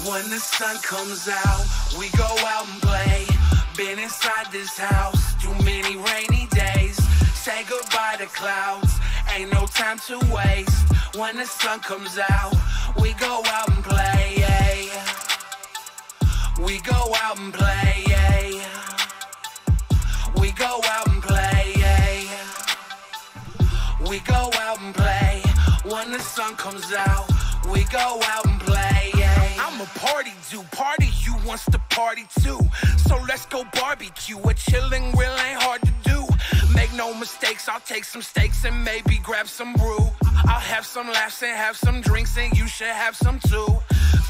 When the sun comes out, we go out and play. Been inside this house too many rainy days. Say goodbye to clouds, ain't no time to waste. When the sun comes out, we go out and play, yeah. We go out and play, yeah. We go out and play, yeah. We go out and play. When the sun comes out, we go out and play, yeah. I'm a party dude, party you wants to party too. So let's go barbecue, a chilling grill ain't hard to do. Make no mistakes, I'll take some steaks and maybe grab some brew. I'll have some laughs and have some drinks and you should have some too.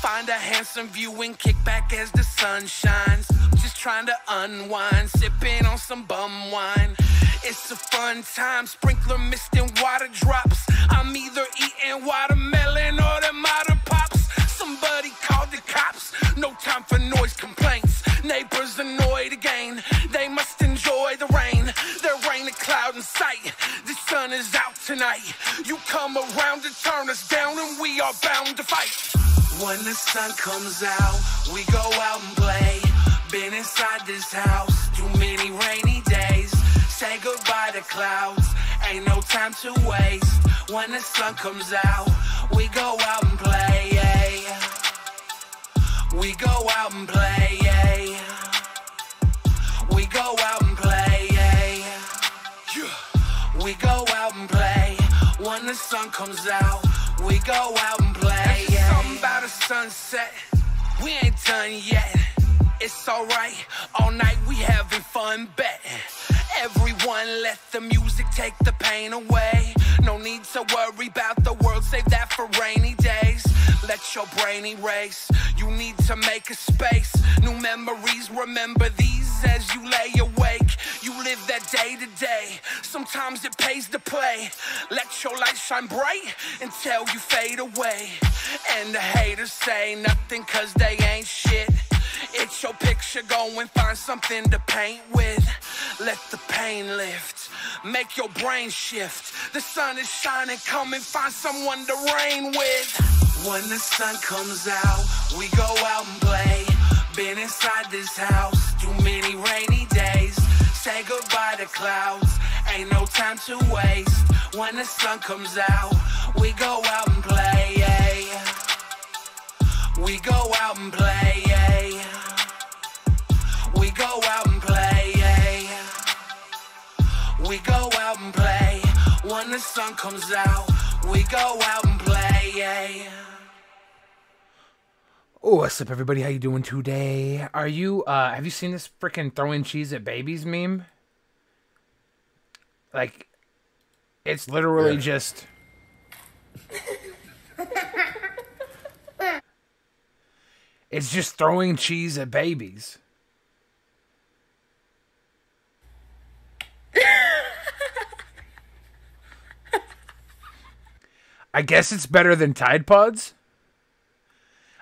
Find a handsome view and kick back as the sun shines. Just trying to unwind, sipping on some bum wine. It's a fun time, sprinkler mist and water drops. I'm either eating watermelon or tomato pops. Somebody called the cops, no time for noise complaints. Neighbors annoyed again, they must enjoy the rain. There ain't a cloud in sight, the sun is out tonight. You come around to turn us down and we are bound to fight. When the sun comes out, we go out and play. Been inside this house too many rainy days. Say goodbye to clouds, ain't no time to waste. When the sun comes out, we go out and play, yeah. We go out and play, yeah. We go out and play, yeah. We go out and play. When the sun comes out, we go out and play, yeah. Something about a sunset, we ain't done yet. It's alright, all night we having fun, bet. Everyone let the music take the pain away. No need to worry about the world, save that for rainy days. Let your brain erase, you need to make a space. New memories, remember these as you lay awake. You live that day to day, sometimes it pays to play. Let your light shine bright until you fade away. And the haters say nothing cause they ain't shit. It's your picture, go and find something to paint with. Let the pain lift, make your brain shift. The sun is shining, come and find someone to reign with. When the sun comes out, we go out and play. Been inside this house too many rainy days. Say goodbye to clouds, ain't no time to waste. When the sun comes out, we go out and play, yeah. We go out and play, yeah. We go out and play, yeah. We go out and play. When the sun comes out, we go out and play, yeah. Oh, what's up, everybody? How you doing today? Are you, have you seen this freaking throwing cheese at babies meme? Like, it's literally just... It's just throwing cheese at babies. I guess it's better than Tide Pods.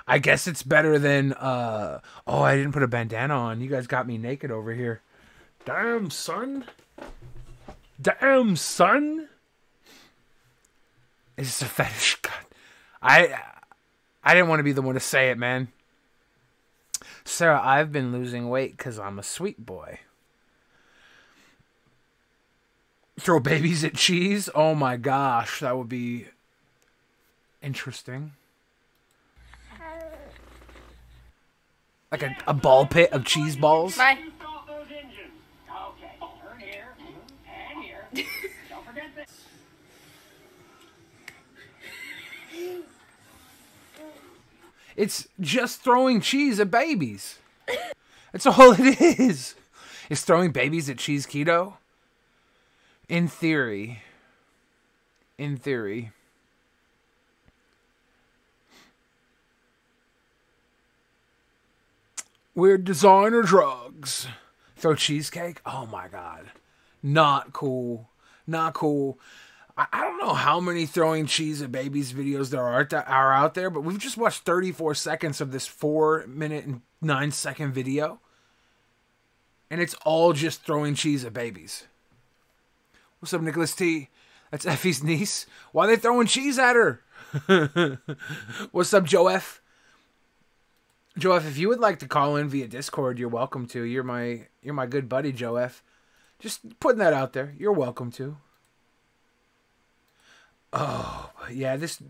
I guess it's better than, oh, I didn't put a bandana on. You guys got me naked over here. Damn, son. Damn, son. It's just a fetish. God. I didn't want to be the one to say it, man. Sarah, I've been losing weight because I'm a sweet boy. Throw babies at cheese? Oh my gosh, that would be interesting. Like a ball pit of cheese balls? Bye. It's just throwing cheese at babies. That's all it is. It's throwing babies at cheese keto. In theory. In theory. Weird designer drugs. Throw cheesecake? Oh my god. Not cool. Not cool. I don't know how many throwing cheese at babies videos there are out there, but we've just watched 34 seconds of this 4-minute and 9-second video. And it's all just throwing cheese at babies. What's up, Nicholas T? That's Effie's niece. Why are they throwing cheese at her? What's up, Joe F? Joe F, if you would like to call in via Discord, you're welcome to. You're my good buddy, Joe F. Just putting that out there. You're welcome to. Oh, yeah, this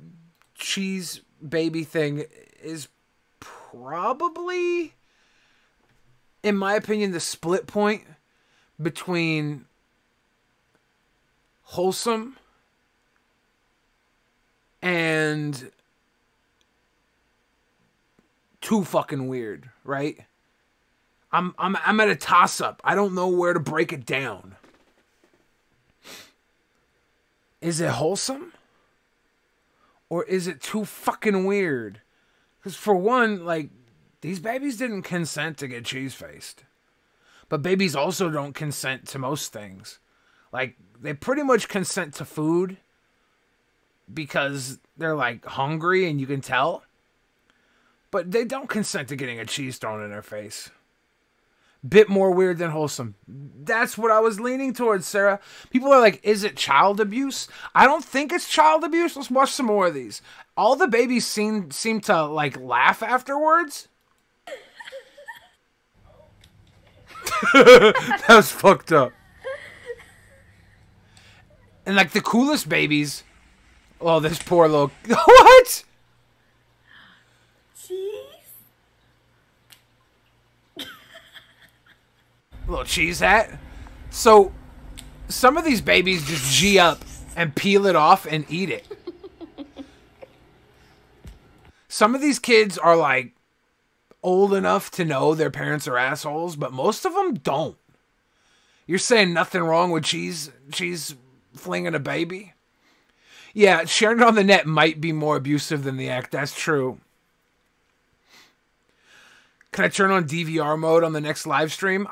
cheese baby thing is probably, in my opinion, the split point between wholesome and too fucking weird, right? I'm at a toss-up. I don't know where to break it down. Is it wholesome? Or is it too fucking weird? Because for one, like, these babies didn't consent to get cheese-faced. But babies also don't consent to most things. Like, they pretty much consent to food because they're, like, hungry and you can tell. But they don't consent to getting a cheese thrown in their face. Bit more weird than wholesome. That's what I was leaning towards, Sarah. People are like, is it child abuse? I don't think it's child abuse. Let's watch some more of these. All the babies seem to, like, laugh afterwards. That was fucked up. And, like, the coolest babies... Oh, this poor little... What? Little cheese hat. So, some of these babies just G up and peel it off and eat it. Some of these kids are, like, old enough to know their parents are assholes, but most of them don't. You're saying nothing wrong with cheese flinging a baby? Yeah, sharing it on the net might be more abusive than the act. That's true. Can I turn on DVR mode on the next live stream?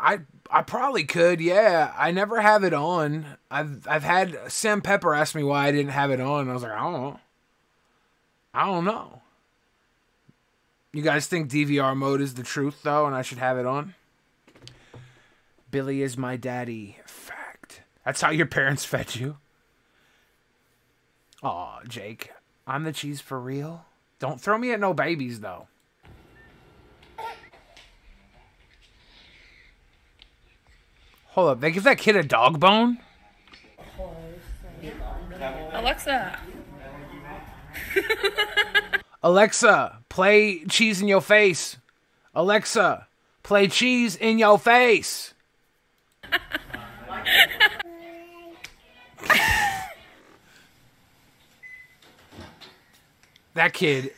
I probably could, yeah. I never have it on. I've had Sam Pepper ask me why I didn't have it on. I was like, I don't know. I don't know. You guys think DVR mode is the truth, though, and I should have it on? Billy is my daddy. Fact. That's how your parents fed you. Aw, Jake. I'm the cheese for real? Don't throw me at no babies, though. Hold up, they give that kid a dog bone? Alexa. Alexa, play Cheese in Your Face. Alexa, play Cheese in Your Face. That kid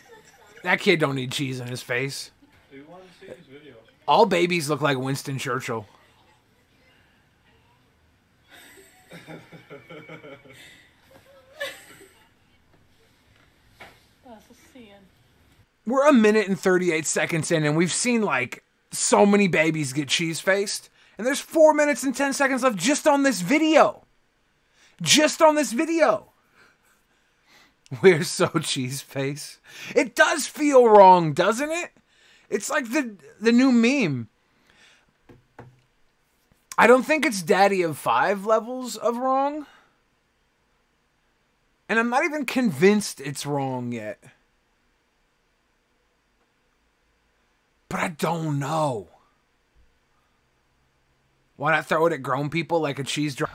don't need cheese in his face. Do you want to see his video? All babies look like Winston Churchill. We're a minute and 38 seconds in, and we've seen, like, so many babies get cheese-faced. And there's 4 minutes and 10 seconds left just on this video. Just on this video. We're so cheese-faced. It does feel wrong, doesn't it? It's like the new meme. I don't think it's Daddy of 5 levels of wrong. And I'm not even convinced it's wrong yet. But I don't know. Why not throw it at grown people like a cheese drop?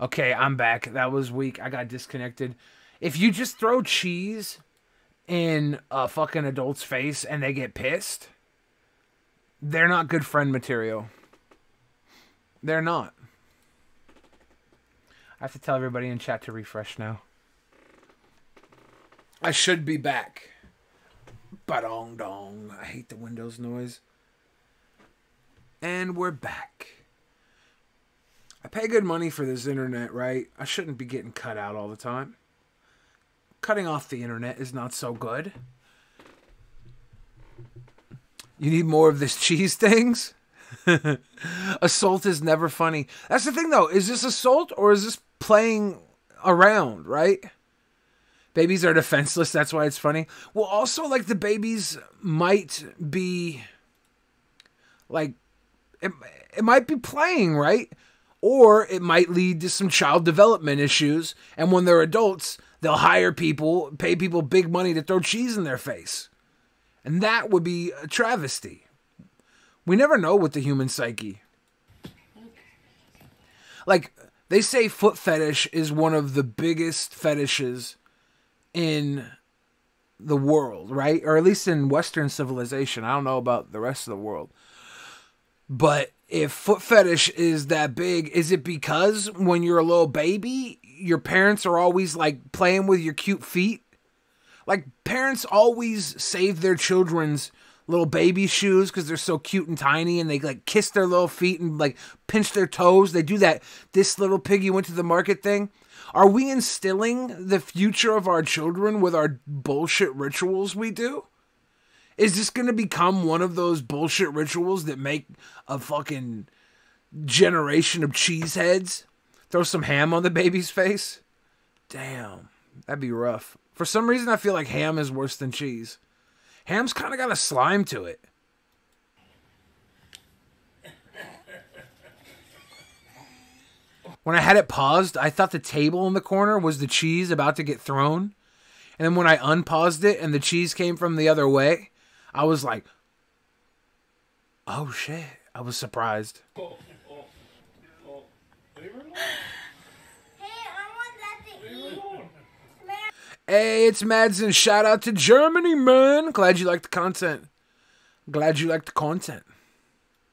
Okay, I'm back. That was weak. I got disconnected. If you just throw cheese in a fucking adult's face and they get pissed, they're not good friend material. They're not. I have to tell everybody in chat to refresh now. I should be back. Ba-dong dong. I hate the Windows noise. And we're back. I pay good money for this internet, right? I shouldn't be getting cut out all the time. Cutting off the internet is not so good. You need more of this cheese things? Assault is never funny. That's the thing, though. Is this assault or is this playing around, right? Babies are defenseless. That's why it's funny. Well, also, like, the babies might be, like, it might be playing, right? Or it might lead to some child development issues. And when they're adults, they'll hire people, pay people big money to throw cheese in their face. And that would be a travesty. We never know with the human psyche. Like, they say foot fetish is one of the biggest fetishes in the world, right? Or at least in Western civilization. I don't know about the rest of the world. But if foot fetish is that big, is it because when you're a little baby, your parents are always like playing with your cute feet? Like, parents always save their children's little baby shoes because they're so cute and tiny, and they like kiss their little feet and like pinch their toes. They do that "this little piggy went to the market" thing. Are we instilling the future of our children with our bullshit rituals we do? Is this going to become one of those bullshit rituals that make a fucking generation of cheeseheads? Throw some ham on the baby's face? Damn, that'd be rough. For some reason, I feel like ham is worse than cheese. Ham's kind of got a slime to it. When I had it paused, I thought the table in the corner was the cheese about to get thrown. And then when I unpaused it and the cheese came from the other way, I was like, oh shit. I was surprised. Hey, it's Madsen. Shout out to Germany, man. Glad you liked the content. Glad you liked the content.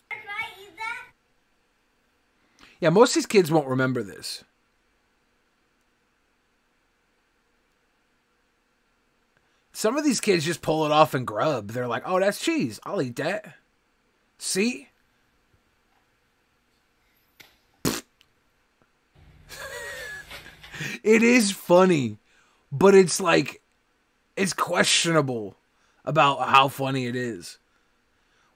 Can I eat that? Yeah, most of these kids won't remember this. Some of these kids just pull it off and grub. They're like, oh, that's cheese. I'll eat that. See? It is funny. But it's like, it's questionable about how funny it is.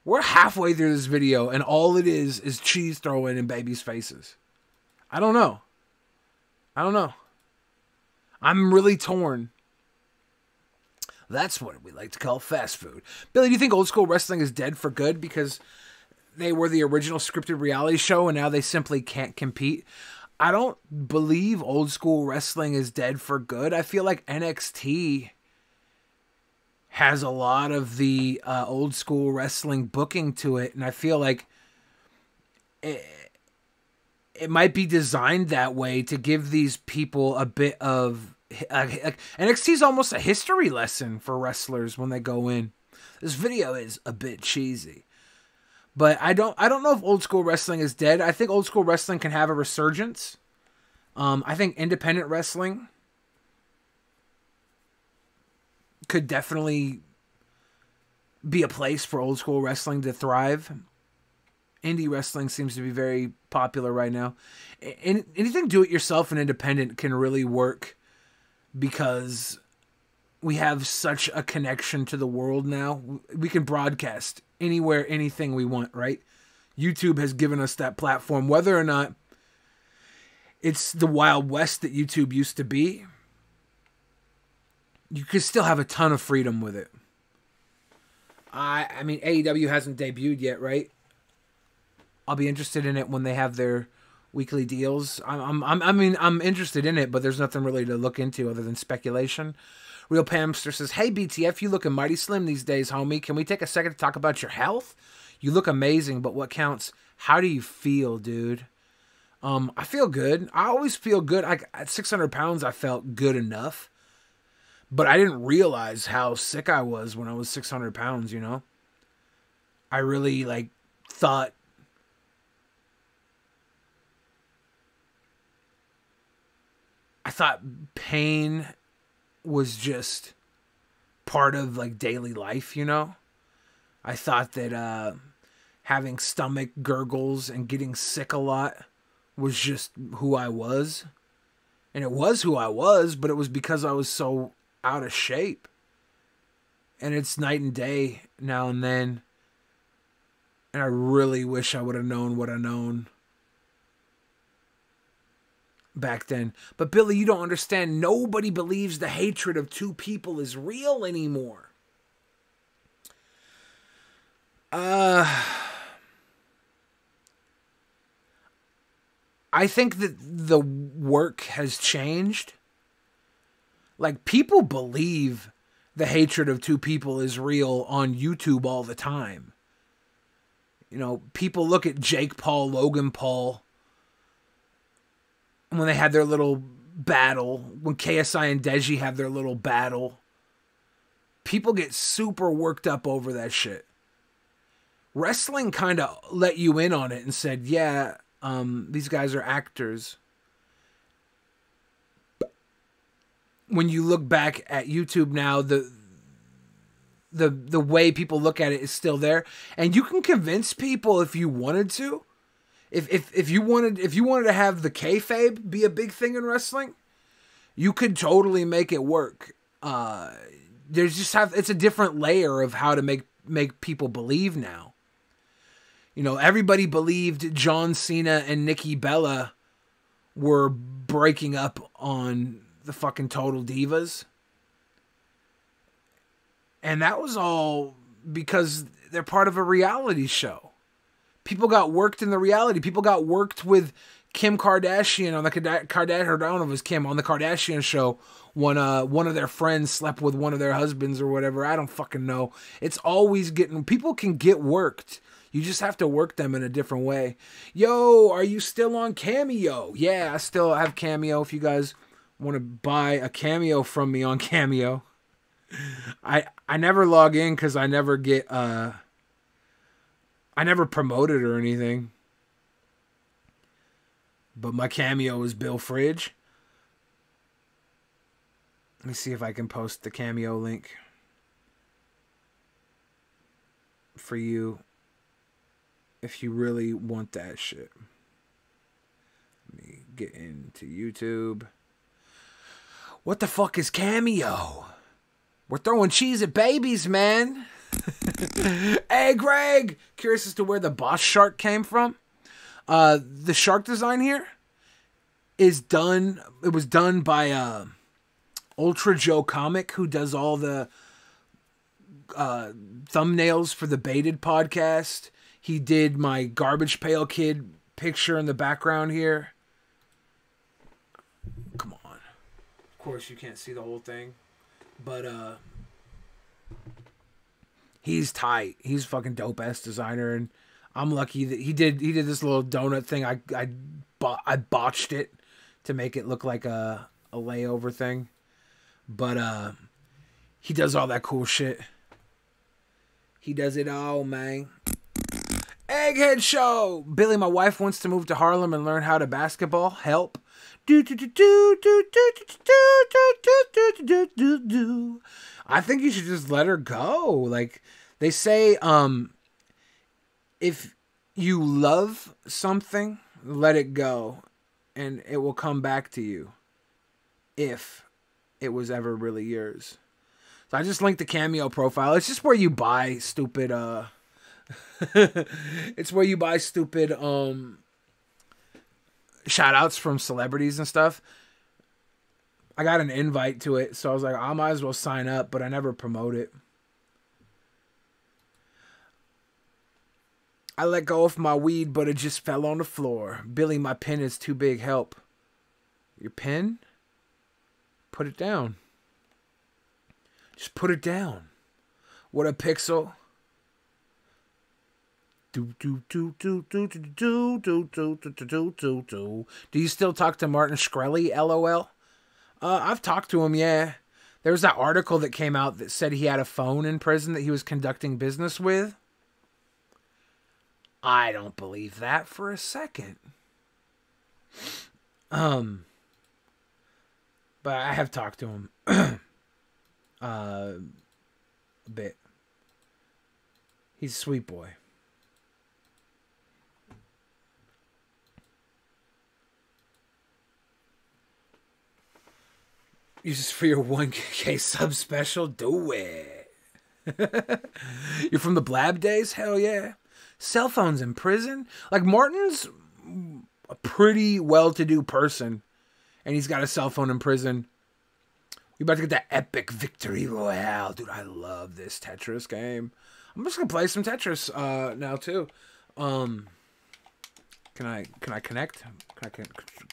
We're halfway through this video and all it is cheese throwing in babies' faces. I don't know. I'm really torn. That's what we like to call fast food. Billy, do you think old school wrestling is dead for good because they were the original scripted reality show and now they simply can't compete? I don't believe old school wrestling is dead for good. I feel like NXT has a lot of the old school wrestling booking to it. And I feel like it might be designed that way to give these people a bit of... NXT is almost a history lesson for wrestlers when they go in. This video is a bit cheesy. But I don't know if old school wrestling is dead. I think old school wrestling can have a resurgence. I think independent wrestling could definitely be a place for old school wrestling to thrive. Indie wrestling seems to be very popular right now. Anything do-it-yourself and independent can really work because we have such a connection to the world now. We can broadcast anywhere, anything we want, right? YouTube has given us that platform. Whether or not it's the Wild West that YouTube used to be, you could still have a ton of freedom with it. I mean, AEW hasn't debuted yet, right? I'll be interested in it when they have their weekly deals. I'm interested in it, but there's nothing really to look into other than speculation. Real Pamster says, hey, BTF, you looking mighty slim these days, homie. Can we take a second to talk about your health? You look amazing, but what counts? How do you feel, dude? I feel good. I always feel good. At 600 pounds, I felt good enough. But I didn't realize how sick I was when I was 600 pounds, you know? I really, thought... I thought pain was just part of, daily life, you know? I thought that having stomach gurgles and getting sick a lot was just who I was. And it was who I was, but it was because I was so out of shape. And it's night and day now and then. And I really wish I would have known what I known back then. But Billy, you don't understand. Nobody believes the hatred of two people is real anymore. I think that the work has changed. People believe the hatred of two people is real on YouTube all the time. You know, people look at Jake Paul, Logan Paul, when they had their little battle, when KSI and Deji have their little battle. People get super worked up over that shit. Wrestling kind of let you in on it and said, yeah, these guys are actors. When you look back at YouTube now, the way people look at it is still there, and you can convince people if you wanted to. If you wanted to have the kayfabe be a big thing in wrestling, you could totally make it work. It's a different layer of how to make people believe now. You know, everybody believed John Cena and Nikki Bella were breaking up on the fucking Total Divas. And that was all because they're part of a reality show. People got worked in the reality. People got worked with Kim Kardashian on the Kardashian, or I don't know if it was Kim, on the Kardashian show when one of their friends slept with one of their husbands or whatever. I don't fucking know. It's always people can get worked. You just have to work them in a different way. Yo, are you still on Cameo? Yeah, I still have Cameo. If you guys want to buy a Cameo from me on Cameo. I never log in because I never get I never promote it or anything. But my Cameo is Bill Fridge. Let me see if I can post the Cameo link for you if you really want that shit. Let me get into YouTube. What the fuck is Cameo? We're throwing cheese at babies, man. Hey, Greg. Curious as to where the boss shark came from. The shark design here is done. It was done by Ultra Joe Comic, who does all the thumbnails for the Baited podcast. He did my Garbage Pail Kid picture in the background here. Come on. Of course, you can't see the whole thing. But he's tight. He's a fucking dope ass designer, and I'm lucky that he did this little donut thing. I botched it to make it look like a layover thing. But he does all that cool shit. He does it all, man. Egghead Show. Billy, my wife wants to move to Harlem and learn how to basketball. Help. I think you should just let her go. Like they say, if you love something, let it go and it will come back to you if it was ever really yours. So I just linked the Cameo profile. It's just where you buy stupid it's where you buy stupid shout outs from celebrities and stuff. I got an invite to it, so I was like, I might as well sign up, but I never promote it. I let go of my weed, but it just fell on the floor. Billy, my pen is too big. Help. Your pen? Put it down. Just put it down. What a pixel. Do you still talk to Martin Shkreli? LOL. I've talked to him, yeah. There was that article that came out that said he had a phone in prison that he was conducting business with. I don't believe that for a second. But I have talked to him a bit. He's a sweet boy. Use this for your 1K sub special? Do it. You're from the Blab days? Hell yeah. Cell phones in prison? Like, Martin's a pretty well-to-do person, and he's got a cell phone in prison. We're about to get that epic victory royale. Dude, I love this Tetris game. I'm just going to play some Tetris now, too. Can I connect? Can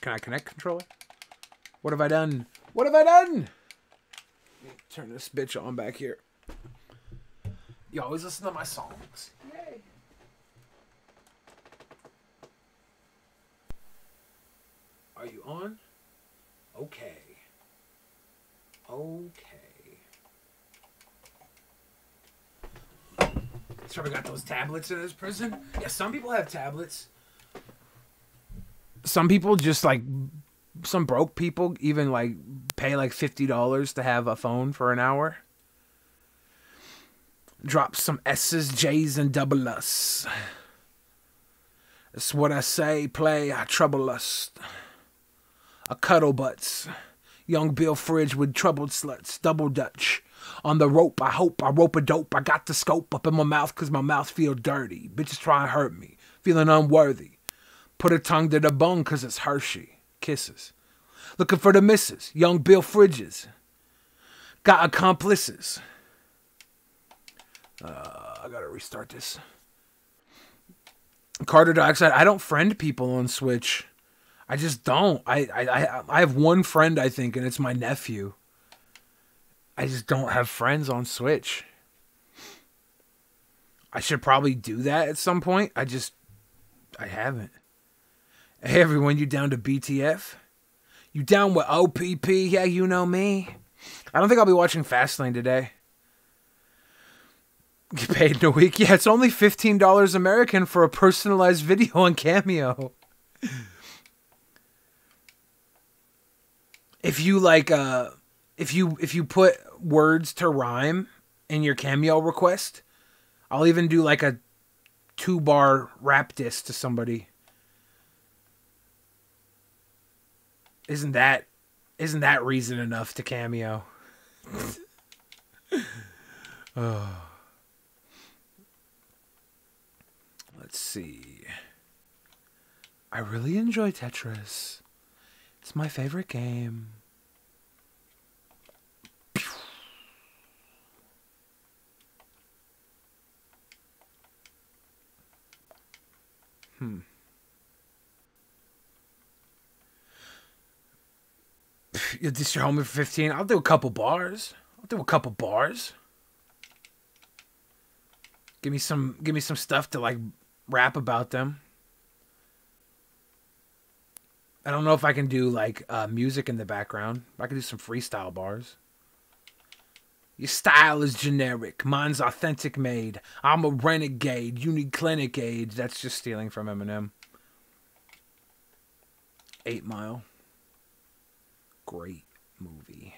I connect, controller? What have I done? What have I done? Turn this bitch on back here. You always listen to my songs. Yay. Are you on? Okay. Okay. So we got those tablets in this prison? Yeah, some people have tablets. Some people just like, some broke people even like pay like $50 to have a phone for an hour. Drop some S's, J's, and double S. That's what I say, play, I trouble us. A cuddle butts. Young Bill Fridge with troubled sluts. Double Dutch. On the rope, I hope I rope a dope. I got the scope up in my mouth cause my mouth feel dirty. Bitches try and hurt me. Feeling unworthy. Put a tongue to the bone cause it's Hershey. Kisses. Looking for the misses. Young Bill Fridges. Got accomplices. I gotta restart this. Carter Dioxide. I don't friend people on Switch. I just don't. I have one friend, I think, and it's my nephew. I just don't have friends on Switch. I should probably do that at some point. I haven't. Hey, everyone, you down to BTF? You down with OPP? Yeah, you know me. I don't think I'll be watching Fastlane today. Get paid in a week? Yeah, it's only $15 American for a personalized video on Cameo. If you like, if you put words to rhyme in your Cameo request, I'll even do like a 2-bar rap diss to somebody. Isn't that reason enough to Cameo? Oh. Let's see. I really enjoy Tetris. It's my favorite game. You'll diss your homie for 15. I'll do a couple bars. Give me some stuff to like rap about them. I don't know if I can do like music in the background. I can do some freestyle bars. Your style is generic. Mine's authentic made. I'm a renegade. You need clinic aid. That's just stealing from Eminem. 8 Mile. Great movie.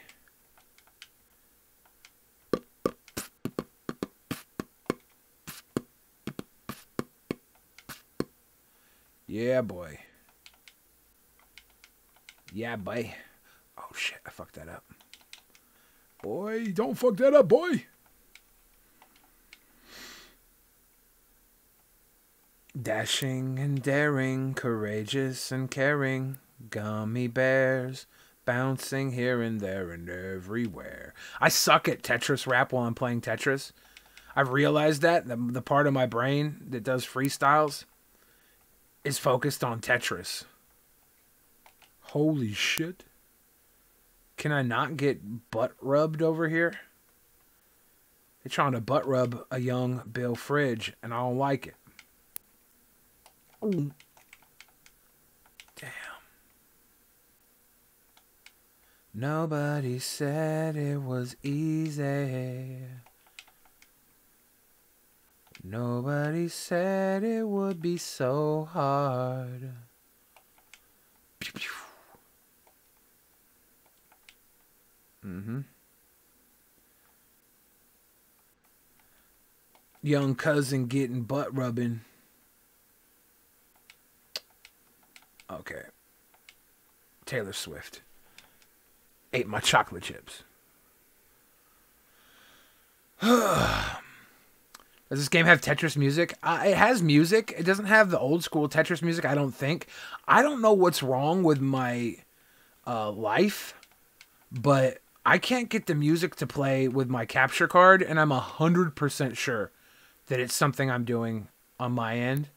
Yeah, boy. Yeah, boy. Oh, shit. I fucked that up. Boy, don't fuck that up, boy. Dashing and daring, courageous and caring, gummy bears, bouncing here and there and everywhere. I suck at Tetris rap while I'm playing Tetris. I've realized that the part of my brain that does freestyles is focused on Tetris. Holy shit. Can I not get butt rubbed over here? They're trying to butt rub a young Bill Fridge, and I don't like it. Ooh. Damn. Nobody said it was easy. Nobody said it would be so hard. Pew, pew. Young cousin getting butt rubbing. Okay. Taylor Swift. Ate my chocolate chips. Does this game have Tetris music? It has music. It doesn't have the old school Tetris music, I don't think. I don't know what's wrong with my life, but I can't get the music to play with my capture card, and I'm 100% sure that it's something I'm doing on my end.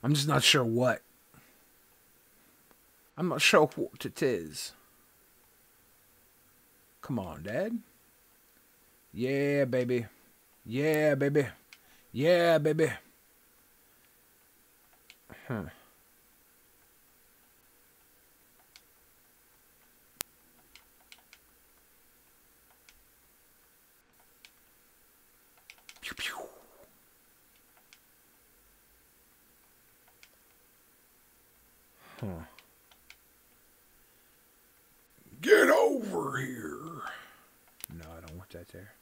I'm just not sure what. I'm not sure what it is. Come on, Dad. Yeah, baby. Yeah, baby. Yeah, baby. Huh. Pew, pew. Huh. Get over here. No, I don't want that there.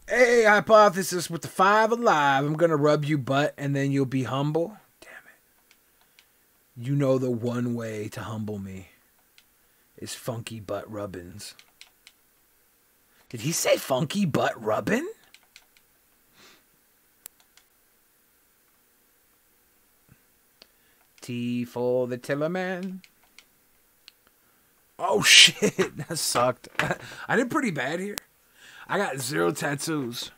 Hey, hypothesis with the 5 alive. I'm going to rub you butt and then you'll be humble. Damn it. You know the one way to humble me is funky butt rubbins. Did he say funky butt rubbin? T for the Tillerman. Oh shit, that sucked. I did pretty bad here. I got 0 tattoos.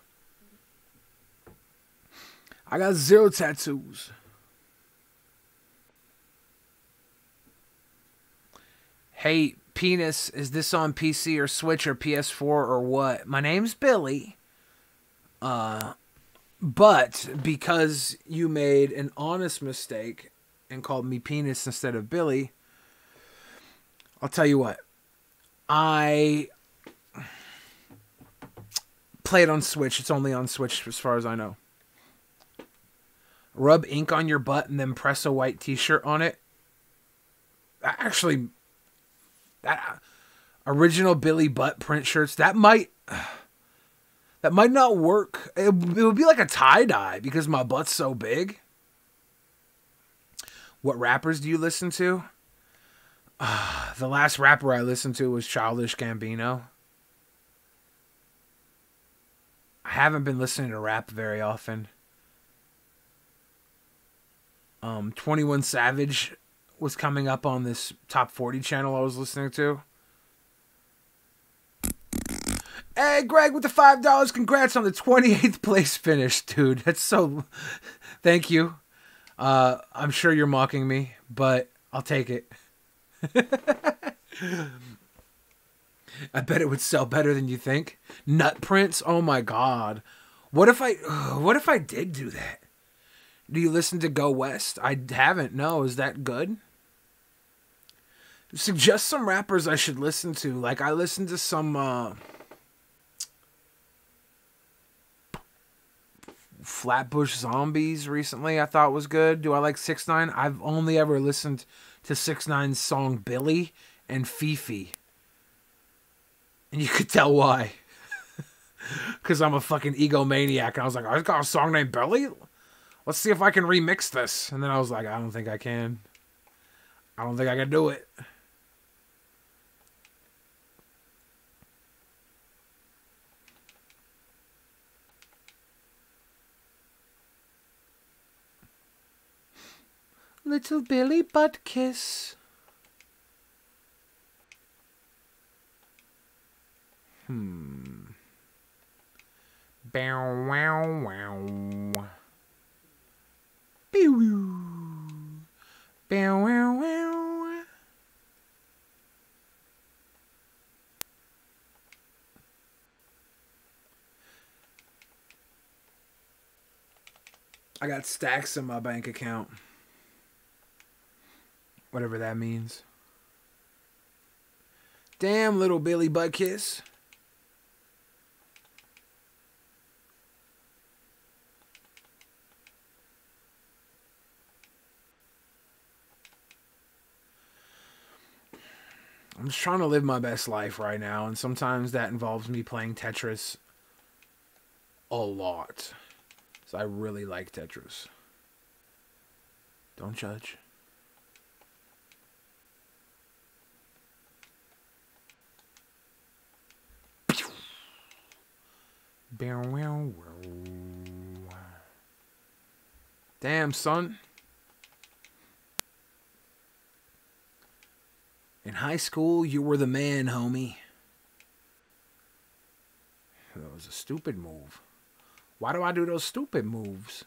I got 0 tattoos. Hey, penis, is this on PC or Switch or PS4 or what? My name's Billy. But because you made an honest mistake and called me penis instead of Billy, I'll tell you what. I play it on Switch. It's only on Switch as far as I know. Rub ink on your butt and then press a white t-shirt on it. Actually, that original Billy butt print shirts, that might not work. It would be like a tie-dye because my butt's so big. What rappers do you listen to? The last rapper I listened to was Childish Gambino. I haven't been listening to rap very often. 21 Savage was coming up on this top 40 channel I was listening to. Hey, Greg with the $5. Congrats on the 28th place finish, dude. That's so... Thank you. I'm sure you're mocking me, but I'll take it. I bet it would sell better than you think. Nut prints? Oh my god. What if I did do that? Do you listen to Go West? I haven't. No, is that good? Suggest some rappers I should listen to. Like I listened to some Flatbush Zombies recently. I thought was good. Do I like 6ix9ine? I've only ever listened to 6ix9ine's song Billy and Fifi. And you could tell why. Because I'm a fucking egomaniac. And I was like, I got a song named Billy? Let's see if I can remix this. And then I was like, I don't think I can. I don't think I can do it. Little Billy Butt Kiss. Bow wow wow. Pew. Bow wow wow. I got stacks in my bank account. Whatever that means. Damn, little Billy Butt Kiss. I'm just trying to live my best life right now, and sometimes that involves me playing Tetris a lot. So I really like Tetris. Don't judge. Damn, son. In high school, you were the man, homie. That was a stupid move. Why do I do those stupid moves?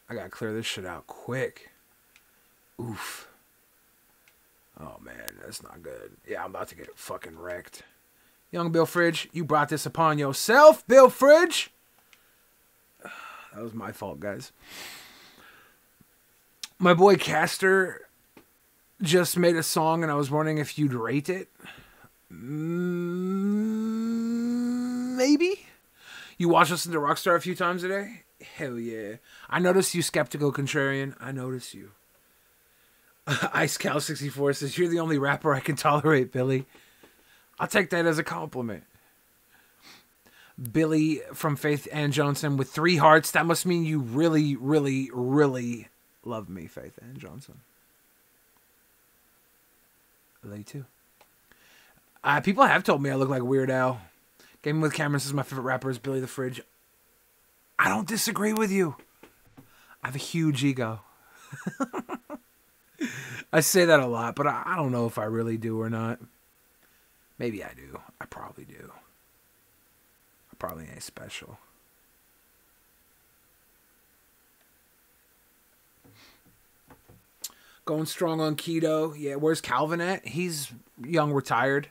I gotta clear this shit out quick. Oof. Oh, man, that's not good. Yeah, I'm about to get fucking wrecked. Young Bill Fridge, you brought this upon yourself, Bill Fridge. That was my fault, guys. My boy Castor just made a song, and I was wondering if you'd rate it. Maybe? You watch Listen to Rockstar a few times a day? Hell yeah. I notice you, Skeptical Contrarian. I notice you. IceCal64 says, you're the only rapper I can tolerate, Billy. I'll take that as a compliment. Billy from Faith Ann Johnson with 3 hearts. That must mean you really, really, really love me, Faith Ann Johnson. I love you too. People have told me I look like Weird Al. Gaming with Cameron says my favorite rapper is Billy the Fridge. I don't disagree with you. I have a huge ego. I say that a lot, but I don't know if I really do or not. Maybe I do. I probably do. I probably ain't special. Going strong on keto. Yeah, where's Calvin at? He's young, retired.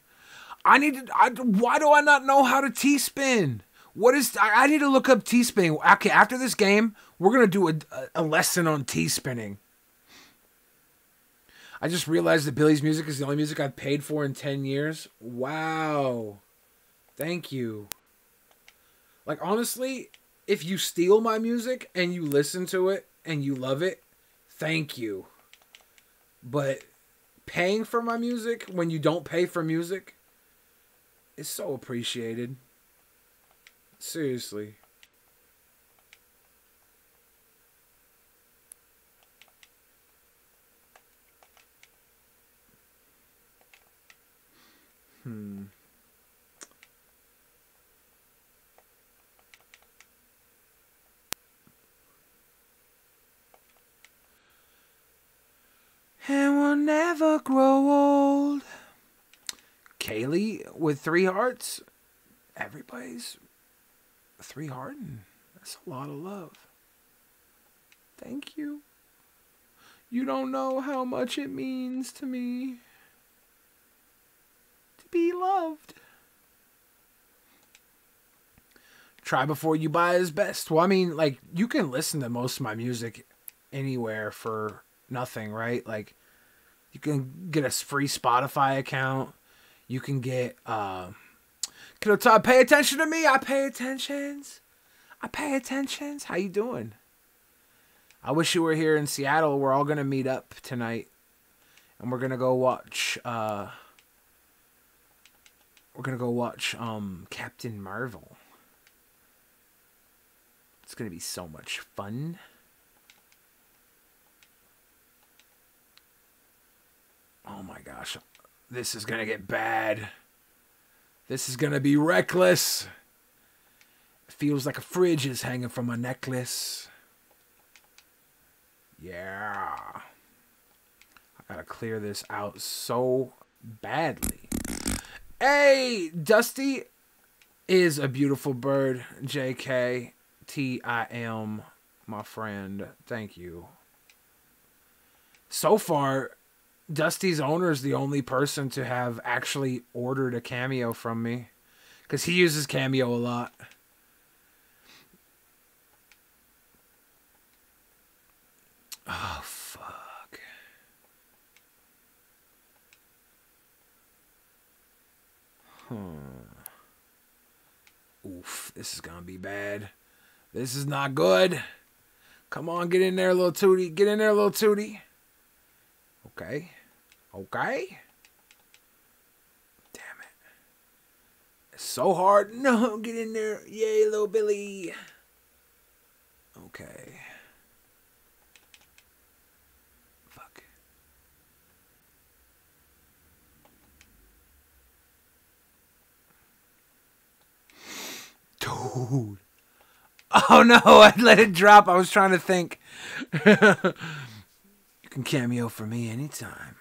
Why do I not know how to T-spin? I need to look up T-spinning. Okay, after this game, we're going to do a lesson on T-spinning. I just realized that Billy's music is the only music I've paid for in 10 years. Wow. Thank you. Like, honestly, if you steal my music and you listen to it and you love it, thank you. But paying for my music when you don't pay for music is so appreciated. Seriously. And we'll never grow old. Kaylee with 3 hearts. Everybody's 3 hearting. That's a lot of love. Thank you. You don't know how much it means to me to be loved. Try before you buy is best. Well, I mean, like, you can listen to most of my music anywhere for nothing, right? Like, you can get a free Spotify account. You can get, Kiddo Todd, pay attention to me. I pay attentions. How you doing? I wish you were here in Seattle. We're all going to meet up tonight. And we're going to go watch, Captain Marvel. It's going to be so much fun. Oh my gosh. This is going to get bad. This is going to be reckless. It feels like a fridge is hanging from a necklace. Yeah. I got to clear this out so badly. Hey, Dusty is a beautiful bird. JK. TIM, my friend. Thank you. So far, Dusty's owner is the only person to have actually ordered a Cameo from me. Because he uses Cameo a lot. Oh, fuck. Oof, this is going to be bad. This is not good. Come on, get in there, little Tootie. Get in there, little Tootie. Okay. Okay. Damn it. It's so hard. No, get in there. Yay, little Billy. Okay. Fuck. Dude. Oh no, I let it drop. I was trying to think. You can Cameo for me anytime.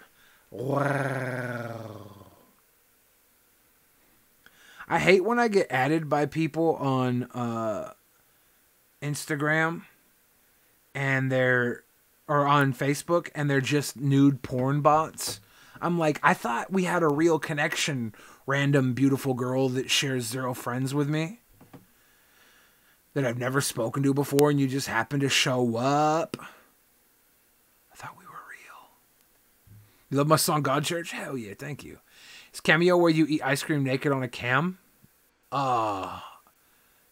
I hate when I get added by people on Instagram and or on Facebook and they're just nude porn bots. I'm like, I thought we had a real connection, random beautiful girl that shares 0 friends with me that I've never spoken to before, and you just happen to show up. I thought we were real. You love my song God Church? Hell yeah, thank you. Is Cameo where you eat ice cream naked on a cam?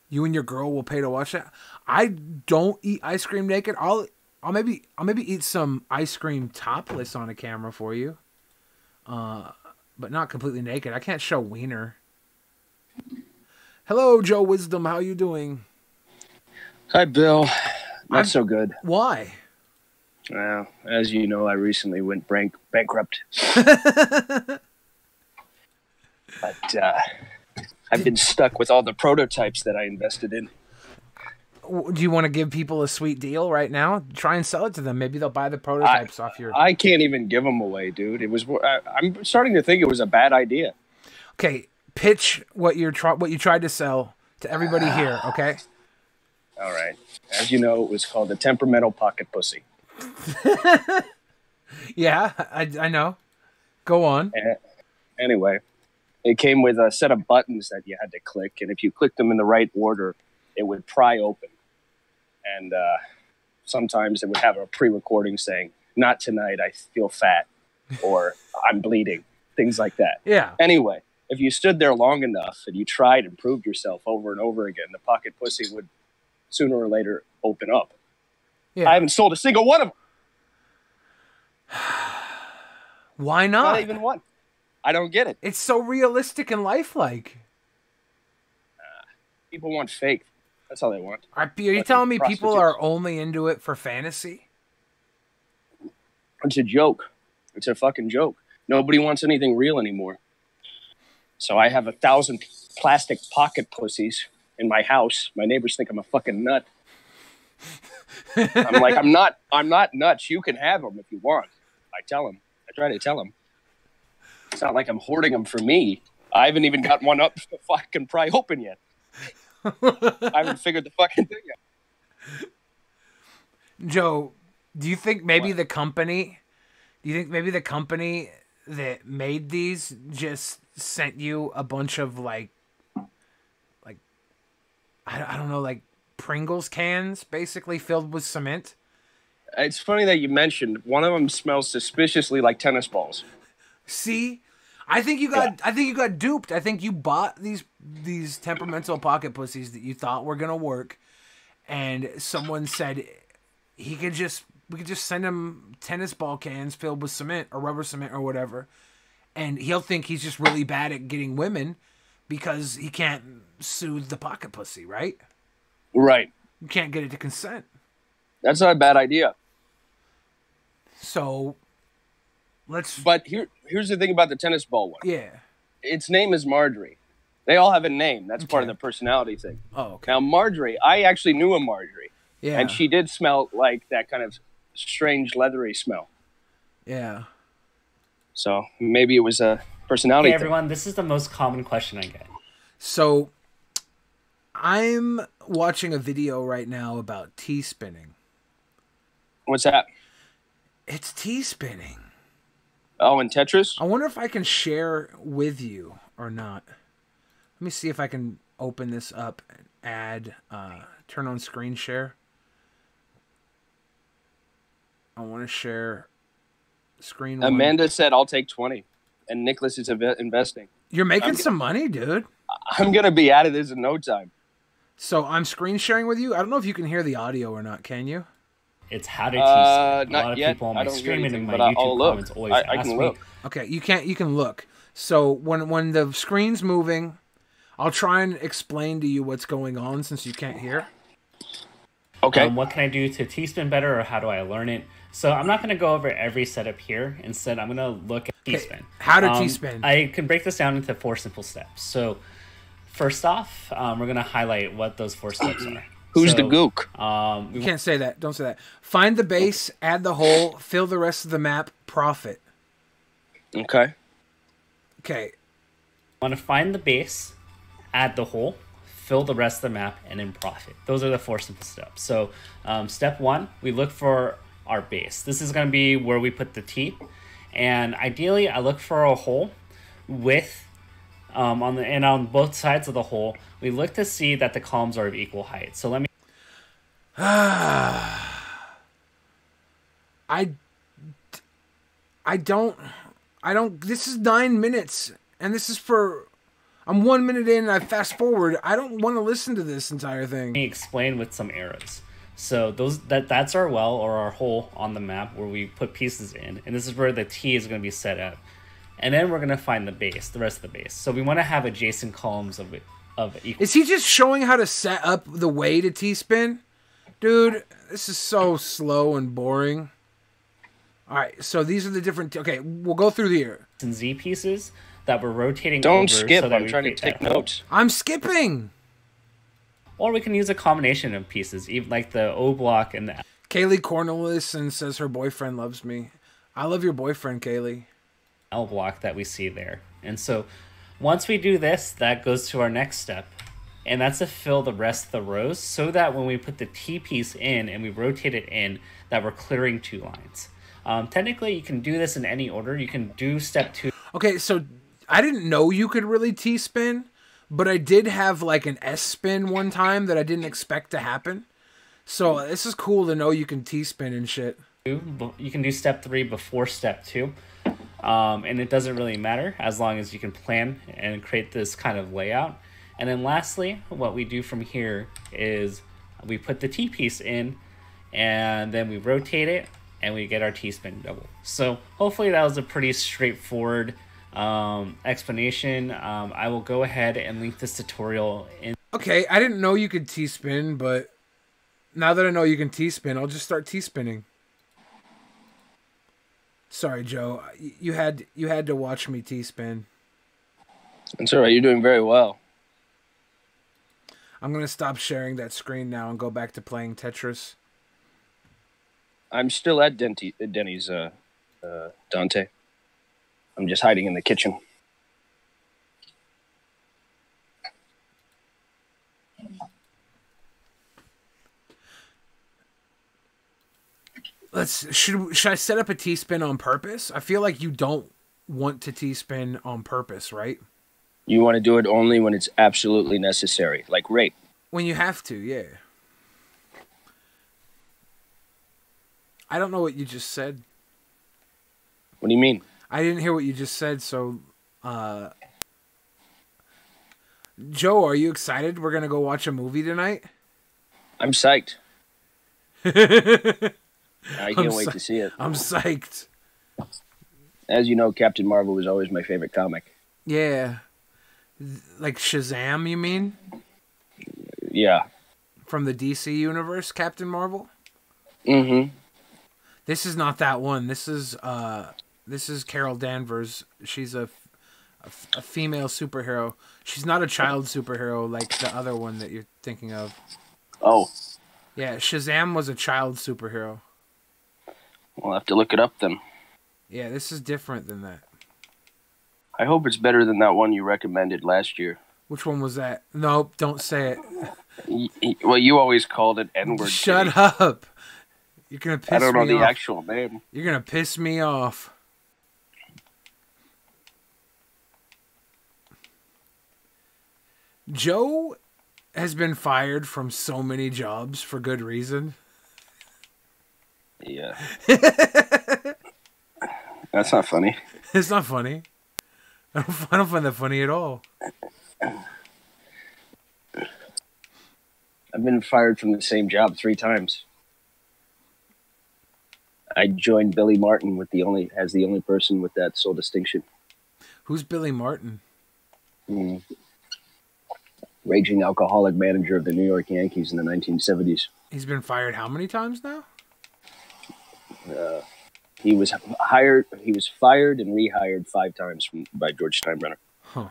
You and your girl will pay to watch that? I don't eat ice cream naked. I'll maybe eat some ice cream topless on a camera for you. But not completely naked. I can't show wiener. Hello, Joe Wisdom. How you doing? Hi, Bill. Not so good. Why? Well, as you know, I recently went bankrupt. But I've been stuck with all the prototypes that I invested in. Do you want to give people a sweet deal right now? Try and sell it to them. Maybe they'll buy the prototypes off your... I can't even give them away, dude. I'm starting to think it was a bad idea. Okay, pitch what you tried to sell to everybody here, okay? All right. As you know, it was called the Temperamental Pocket Pussy. Yeah, I know. Go on. Anyway, it came with a set of buttons that you had to click, and if you clicked them in the right order, it would pry open. And sometimes it would have a pre-recording saying, "Not tonight, I feel fat," or "I'm bleeding," things like that. Yeah. Anyway, if you stood there long enough and you tried and proved yourself over and over again, the pocket pussy would sooner or later open up. Yeah. I haven't sold a single one of them. Why not? Not even one. I don't get it. It's so realistic and lifelike. People want fake. That's all they want. Are you telling me people are only into it for fantasy? It's a joke. It's a fucking joke. Nobody wants anything real anymore. So I have 1,000 plastic pocket pussies in my house. My neighbors think I'm a fucking nut. I'm like, I'm not nuts. You can have them if you want. I try to tell them. It's not like I'm hoarding them for me. I haven't even got one up to fucking pry open yet. I haven't figured the fucking thing out. Joe, do you think maybe the company that made these just sent you a bunch of like I don't know, like Pringles cans basically filled with cement? It's funny that you mentioned one of them smells suspiciously like tennis balls. See, I think you got duped. I think you bought these temperamental pocket pussies that you thought were gonna work, and someone said we could just send him tennis ball cans filled with cement or rubber cement or whatever, and he'll think he's just really bad at getting women because he can't soothe the pocket pussy, right? Right. You can't get it to consent. That's not a bad idea. So But here's the thing about the tennis ball one. Yeah. Its name is Marjorie. They all have a name. That's part of the personality thing. Oh, okay. Now, Marjorie, I actually knew a Marjorie. Yeah. And she did smell like that kind of strange leathery smell. Yeah. So maybe it was a personality Hey thing. everyone, this is the most common question I get. So I'm watching a video right now about tea spinning. What's that? It's tea spinning. Oh, and Tetris? I wonder if I can share with you or not. Let me see if I can open this up and add, turn on screen share. I want to share screen one. Amanda said, I'll take 20. And Nicholas is investing. You're making some money, dude. I'm going to be out of this in no time. So I'm screen sharing with you. I don't know if you can hear the audio or not. Can you? It's how to teach. A not lot of yet. people on I my don't stream hear and in anything, my but I'll YouTube look. comments always I ask can me. look. Okay, you can look. So when the screen's moving, I'll try and explain to you what's going on since you can't hear. Okay. What can I do to T-spin better, or how do I learn it? So I'm not going to go over every setup here. Instead, I'm going to look at T-spin. How to T-spin? I can break this down into 4 simple steps. So first off, we're going to highlight what those 4 steps are. Who's the gook? You can't say that. Don't say that. Find the base, add the hole, fill the rest of the map, profit. Okay. Okay. I want to find the base, add the hole, fill the rest of the map, and then profit. Those are the 4 simple steps. So step 1, we look for our base. This is going to be where we put the T, and ideally I look for a hole with on both sides of the hole we look to see that the columns are of equal height. So let me I don't. This is 9 minutes, and this is for. I'm 1 minute in, and I fast forward. I don't want to listen to this entire thing. explain with some arrows. So that's our well or our hole on the map where we put pieces in, and this is where the T is going to be set up. And then we're going to find the base, the rest of the base. So we want to have adjacent columns of equal. Is he just showing how to set up the way to T-spin? Dude, this is so slow and boring. All right, so these are the different... Okay, we'll go through here. And Z pieces that we're rotating Don't over skip. so that I'm we trying to create take that hole. notes. I'm skipping. Or we can use a combination of pieces, even like the O block and the Kaylee Cornelison says her boyfriend loves me. I love your boyfriend, Kaylee. L block that we see there. And so once we do this, that goes to our next step. And that's to fill the rest of the rows so that when we put the T piece in and we rotate it in, that we're clearing 2 lines. Technically, you can do this in any order. You can do step 2. Okay, so I didn't know you could really T-spin, but I did have like an S-spin one time that I didn't expect to happen. So this is cool to know you can T-spin and shit. You can do step 3 before step 2. And it doesn't really matter as long as you can plan and create this kind of layout. And then lastly, what we do from here is we put the T piece in and then we rotate it and we get our T-spin double. So hopefully that was a pretty straightforward explanation. I will go ahead and link this tutorial in. Okay, I didn't know you could T-spin, but now that I know you can T-spin, I'll just start T-spinning. Sorry, Joe. You had to watch me T-spin. It's all right. You're doing very well. I'm going to stop sharing that screen now and go back to playing Tetris. I'm still at Denny's, Dante. I'm just hiding in the kitchen. Should I set up a T-spin on purpose? I feel like you don't want to T-spin on purpose, right? You want to do it only when it's absolutely necessary, like rape. When you have to, yeah. I don't know what you just said. What do you mean? I didn't hear what you just said, so... Joe, are you excited? We're going to go watch a movie tonight? I'm psyched. I can't wait to see it. I'm psyched. As you know, Captain Marvel was always my favorite comic. Yeah. Like Shazam, you mean? Yeah. From the DC universe, Captain Marvel? Mm-hmm. This is not that one. This is Carol Danvers. She's a female superhero. She's not a child superhero like the other one that you're thinking of. Oh. Yeah, Shazam was a child superhero. We'll have to look it up then. Yeah, this is different than that. I hope it's better than that one you recommended last year. Which one was that? Nope, don't say it. Well, you always called it N-word. Shut up. You're going to piss me off. I don't know the actual name. You're going to piss me off. Joe has been fired from so many jobs for good reason. Yeah. That's not funny. It's not funny. I don't find that funny at all. I've been fired from the same job 3 times. I joined Billy Martin as the only person with that sole distinction. Who's Billy Martin? Raging alcoholic manager of the New York Yankees in the 1970s. He's been fired how many times now? He was fired and rehired 5 times by George Steinbrenner. Huh.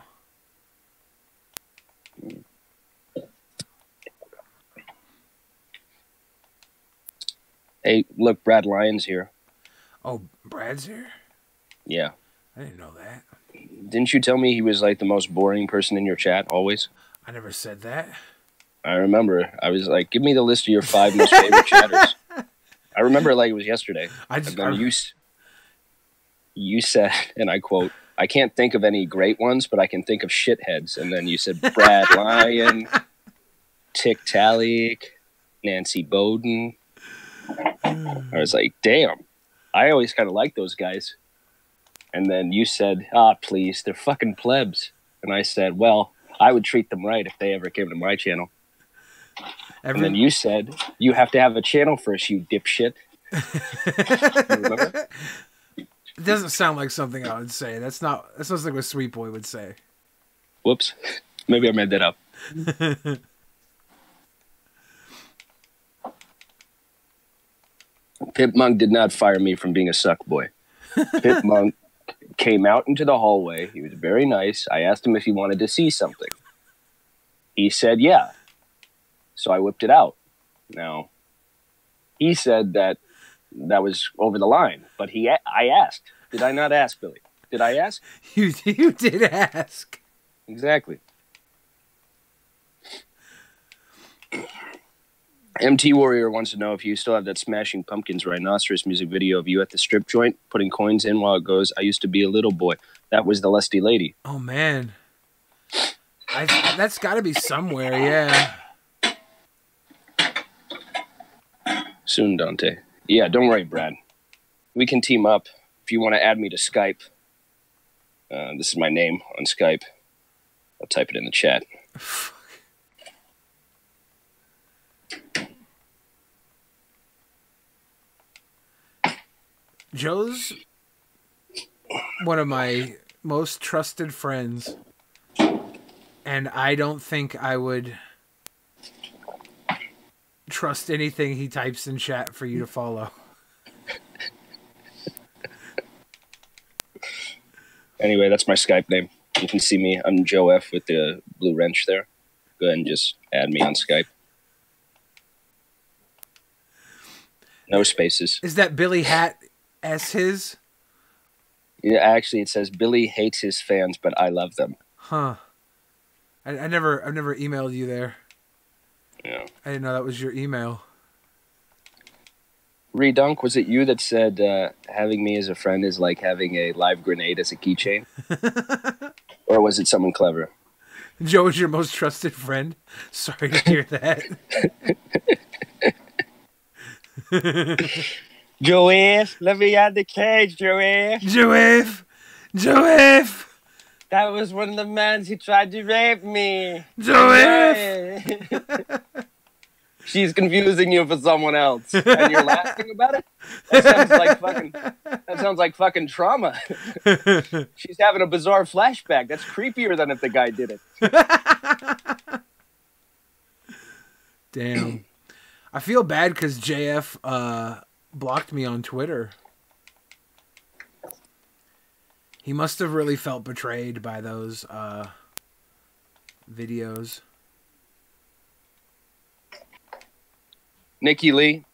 Hey, look, Brad Lyon's here. Oh, Brad's here? Yeah. I didn't know that. Didn't you tell me he was like the most boring person in your chat always? I never said that. I remember. I was like, give me the list of your 5 most favorite chatters. I remember it like it was yesterday. And then you said, and I quote, I can't think of any great ones, but I can think of shitheads. And then you said Brad Lyon, Tick Talik, Nancy Bowden. I was like, damn. I always kind of like those guys. And then you said, please, they're fucking plebs. And I said, well, I would treat them right if they ever came to my channel. And then you said, you have to have a channel first, you dipshit. Remember? It doesn't sound like something I would say. That sounds like what Sweet Boy would say. Whoops. Maybe I made that up. Pip Monk did not fire me from being a suck boy. Pip Monk came out into the hallway. He was very nice. I asked him if he wanted to see something. He said, yeah. So I whipped it out. Now, he said that was over the line, but I asked. Did I not ask, Billy? Did I ask? You did ask. Exactly. MT Warrior wants to know if you still have that Smashing Pumpkins Rhinoceros music video of you at the strip joint putting coins in while it goes, I used to be a little boy. That was the lusty lady. Oh, man. That's got to be somewhere, yeah. Soon, Dante. Yeah, don't worry, Brad. We can team up. If you want to add me to Skype, this is my name on Skype. I'll type it in the chat. Joe's one of my most trusted friends, and I don't think I would trust anything he types in chat for you to follow. Anyway, that's my Skype name. You can see me. I'm Joe F with the blue wrench there. Go ahead and just add me on Skype. No spaces. Is that Billy Hat S his? Yeah, actually, it says Billy hates his fans, but I love them. Huh. I've never emailed you there. Yeah. I didn't know that was your email. Redunk, was it you that said having me as a friend is like having a live grenade as a keychain? Or was it someone clever? Joe is your most trusted friend. Sorry to hear that. Joef, let me out the cage, Joef. Joef. That was one of the men who tried to rape me. Joef. She's confusing you for someone else, and you're laughing about it. That sounds like fucking trauma. She's having a bizarre flashback. That's creepier than if the guy did it. Damn. I feel bad because JF blocked me on Twitter. He must have really felt betrayed by those videos. Nikki Lee,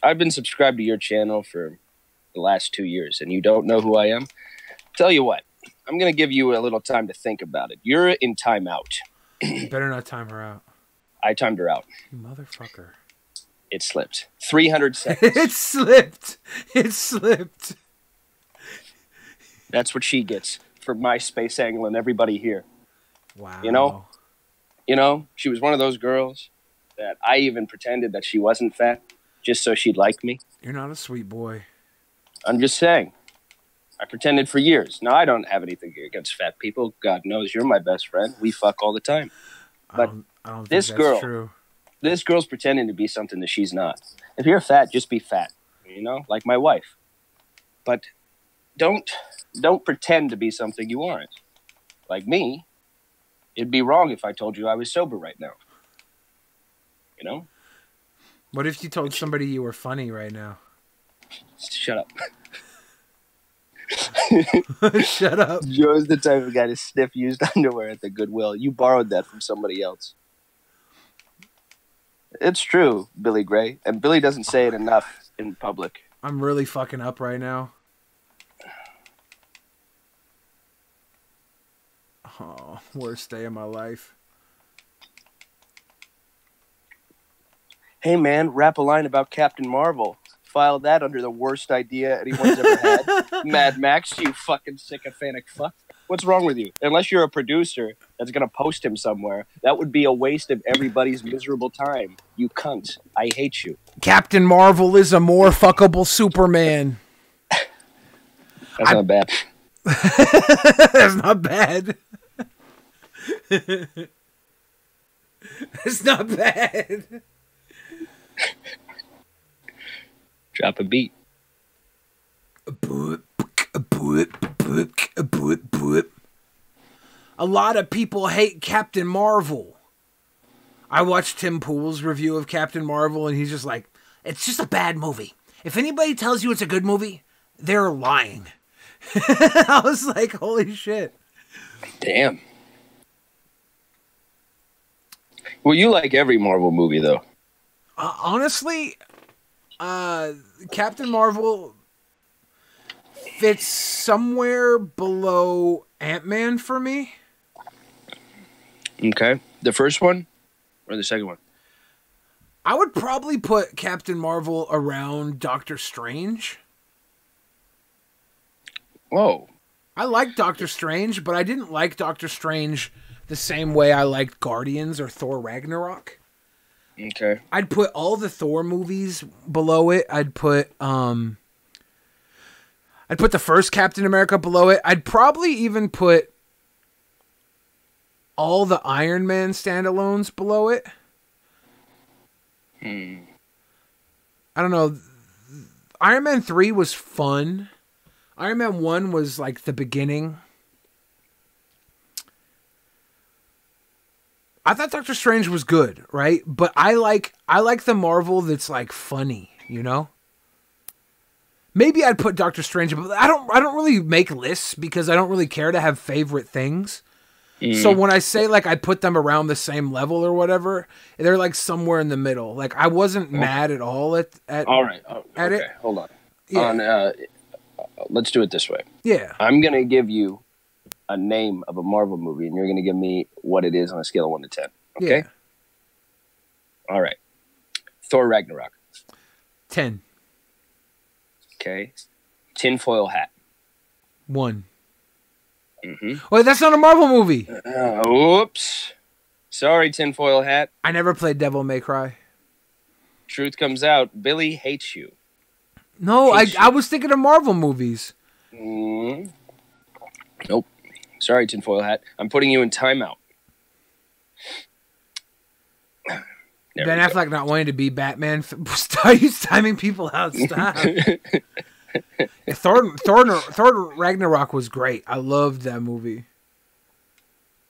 I've been subscribed to your channel for the last 2 years, and you don't know who I am? Tell you what, I'm going to give you a little time to think about it. You're in timeout. You better not time her out. I timed her out. You motherfucker. It slipped. 300 seconds. It slipped. That's what she gets for my space angle and everybody here. Wow. You know, she was one of those girls that I even pretended that she wasn't fat just so she'd like me. You're not a sweet boy. I'm just saying. I pretended for years. Now, I don't have anything against fat people. God knows you're my best friend. We fuck all the time. But I don't think this that's girl, true. This girl's pretending to be something that she's not. If you're fat, just be fat. You know, like my wife. But don't pretend to be something you aren't. Like me, it'd be wrong if I told you I was sober right now. You know? What if you told somebody you were funny right now? Shut up. Shut up. Joe's the type of guy to sniff used underwear at the Goodwill. You borrowed that from somebody else. It's true, Billy Gray. And Billy doesn't say it enough in public. I'm really fucking up right now. Oh, worst day of my life. Hey, man, rap a line about Captain Marvel. File that under the worst idea anyone's ever had. Mad Max, you fucking sycophantic fuck. What's wrong with you? Unless you're a producer that's going to post him somewhere, that would be a waste of everybody's miserable time. You cunt. I hate you. Captain Marvel is a more fuckable Superman. That's not bad. That's not bad. It's not bad. Drop a beat. A lot of people hate Captain Marvel. I watched Tim Pool's review of Captain Marvel, and he's just like, it's just a bad movie. If anybody tells you it's a good movie, they're lying. I was like, holy shit. Damn. Well, you like every Marvel movie, though. Honestly, Captain Marvel fits somewhere below Ant-Man for me. Okay. The first one or the second one? I would probably put Captain Marvel around Doctor Strange. Whoa. I like Doctor Strange, but I didn't like Doctor Strange the same way I liked Guardians or Thor Ragnarok. Okay. I'd put all the Thor movies below it. I'd put the first Captain America below it. I'd probably even put all the Iron Man standalones below it. I don't know. Iron Man 3 was fun. Iron Man 1 was like the beginning. I thought Doctor Strange was good, right? But I like the Marvel that's like funny, you know? Maybe I'd put Doctor Strange, but I don't really make lists because I don't really care to have favorite things. So when I say like I put them around the same level or whatever, they're like somewhere in the middle. Like I wasn't mad at all at all right. at okay. it. Hold on. Yeah. Let's do it this way. Yeah. I'm gonna give you a name of a Marvel movie, and you're gonna give me what it is on a scale of 1 to 10. Okay. Yeah. All right. Thor Ragnarok. 10. Okay. Tinfoil Hat. 1. Wait, that's not a Marvel movie. Oops. Sorry, Tinfoil Hat. I never played Devil May Cry. Truth comes out. Billy hates you. No, I was thinking of Marvel movies. Nope. Sorry, Tinfoil Hat. I'm putting you in timeout. Ben Affleck not wanting to be Batman. Start you timing people out. Stop. Thor Ragnarok was great. I loved that movie.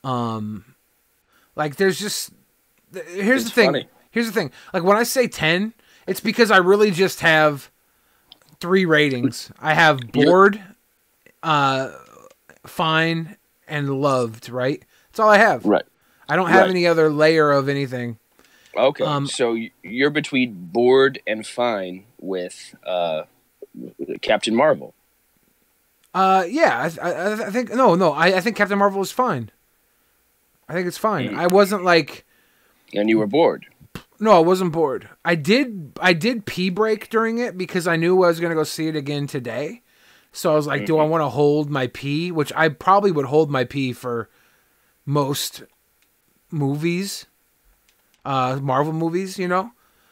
Like there's just here's the thing. Funny. Here's the thing. Like when I say 10, it's because I really just have 3 ratings. I have bored, fine, and loved. Right. That's all I have. Right. I don't have any other layer of anything. Okay. So you're between bored and fine with Captain Marvel. Yeah, I think I think Captain Marvel is fine. I think it's fine. I wasn't like, and you were bored. No, I wasn't bored. I did pee break during it because I knew I was gonna go see it again today. So I was like, do I want to hold my pee? Which I probably would hold my pee for most movies, Marvel movies. You know,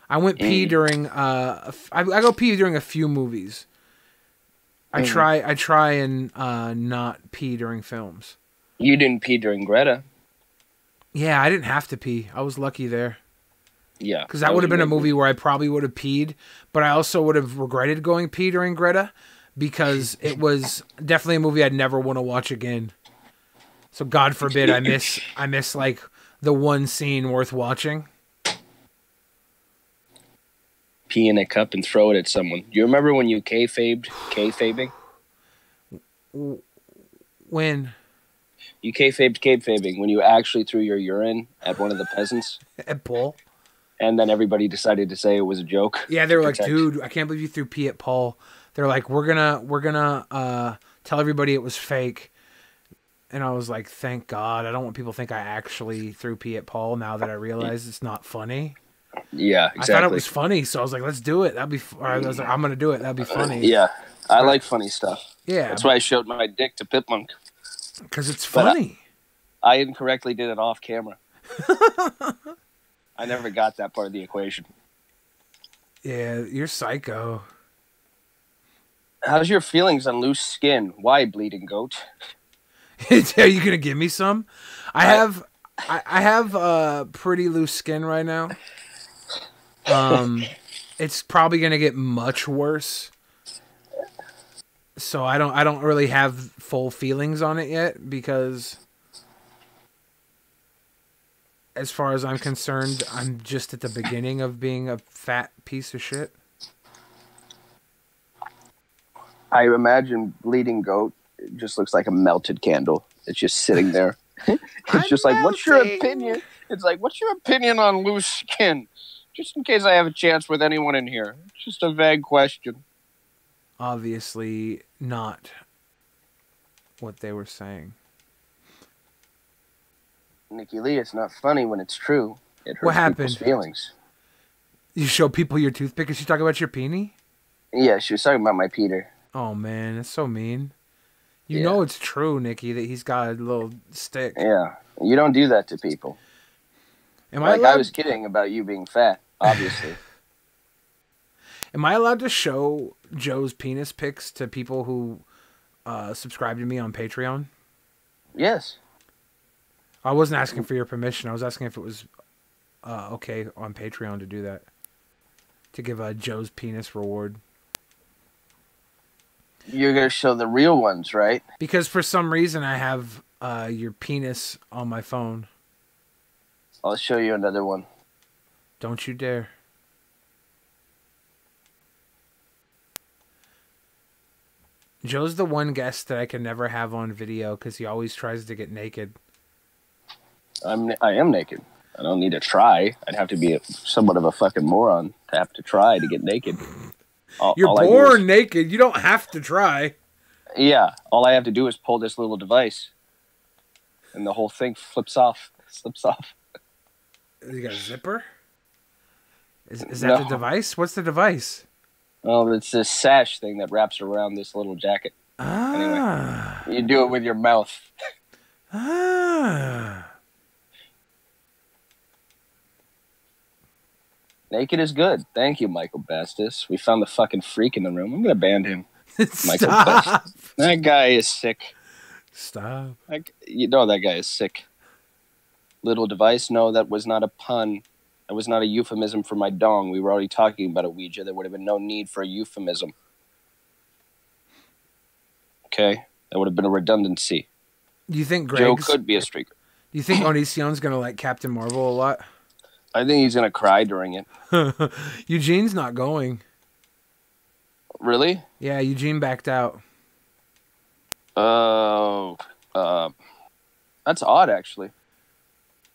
I went pee during. I go pee during a few movies. I try and not pee during films. You didn't pee during Greta. Yeah, I didn't have to pee. I was lucky there. Yeah. Because that would have been a movie where I probably would have peed, but I also would have regretted going pee during Greta because it was definitely a movie I'd never want to watch again. So God forbid I miss like the one scene worth watching. Pee in a cup and throw it at someone. Do you remember when you kayfabing? When? You kayfabing when you actually threw your urine at one of the peasants. At Paul? And then everybody decided to say it was a joke. Yeah, they were like, dude, I can't believe you threw pee at Paul. They're like, we're gonna tell everybody it was fake. And I was like, thank God. I don't want people to think I actually threw pee at Paul now that I realize it's not funny. Yeah, I thought it exactly. was funny, so I was like, let's do it. I was like, I'm gonna do it. That'd be funny. Yeah, I like funny stuff. Yeah, That's why I showed my dick to Pipmunk. because it's But funny. I incorrectly did it off camera. I never got that part of the equation. Yeah, you're psycho. How's your feelings on loose skin? Why, bleeding goat? Are you gonna give me some? I have pretty loose skin right now. It's probably gonna get much worse. So I don't really have full feelings on it yet because, as far as I'm concerned, I'm just at the beginning of being a fat piece of shit. I imagine bleeding goat just looks like a melted candle. It's just sitting there. It's just like, what's your opinion? It's like, what's your opinion on loose skin? Just in case I have a chance with anyone in here. Just a vague question. Obviously not what they were saying. Nikki Lee, it's not funny when it's true. It hurts What happened? people's feelings. You show people your toothpick and she talk about your peenie? Yeah, she was talking about my Peter. Oh man, that's so mean. You Yeah. know it's true, Nikki, that he's got a little stick. Yeah, you don't do that to people. Am Like, I I was kidding about you being fat, obviously. Am I allowed to show Joe's penis pics to people who subscribe to me on Patreon? Yes. I wasn't asking for your permission. I was asking if it was okay on Patreon to do that. To give a Joe's penis reward. You're going to show the real ones, right? Because for some reason I have your penis on my phone. I'll show you another one. Don't you dare. Joe's the one guest that I can never have on video because he always tries to get naked. I am naked. I don't need to try. I'd have to be somewhat of a fucking moron to have to try to get naked. You're all I do born naked. You don't have to try. Yeah, all I have to do is pull this little device, and the whole thing slips off. You got a zipper? Is that No. the device? What's the device? Well, it's this sash thing that wraps around this little jacket. Ah. You do it with your mouth. Ah. Naked is good. Thank you, Michael Bastis. We found the fucking freak in the room. I'm going to ban him. Michael Stop. Bastis. That guy is sick. Stop. You know that guy is sick. Little device? No, that was not a pun. That was not a euphemism for my dong. We were already talking about a Ouija. There would have been no need for a euphemism. Okay? That would have been a redundancy. Do you think Joe Greg's... could be a streaker. Do you think Onision's going to like Captain Marvel a lot? I think he's going to cry during it. Eugene's not going. Really? Yeah, Eugene backed out. Oh, that's odd, actually.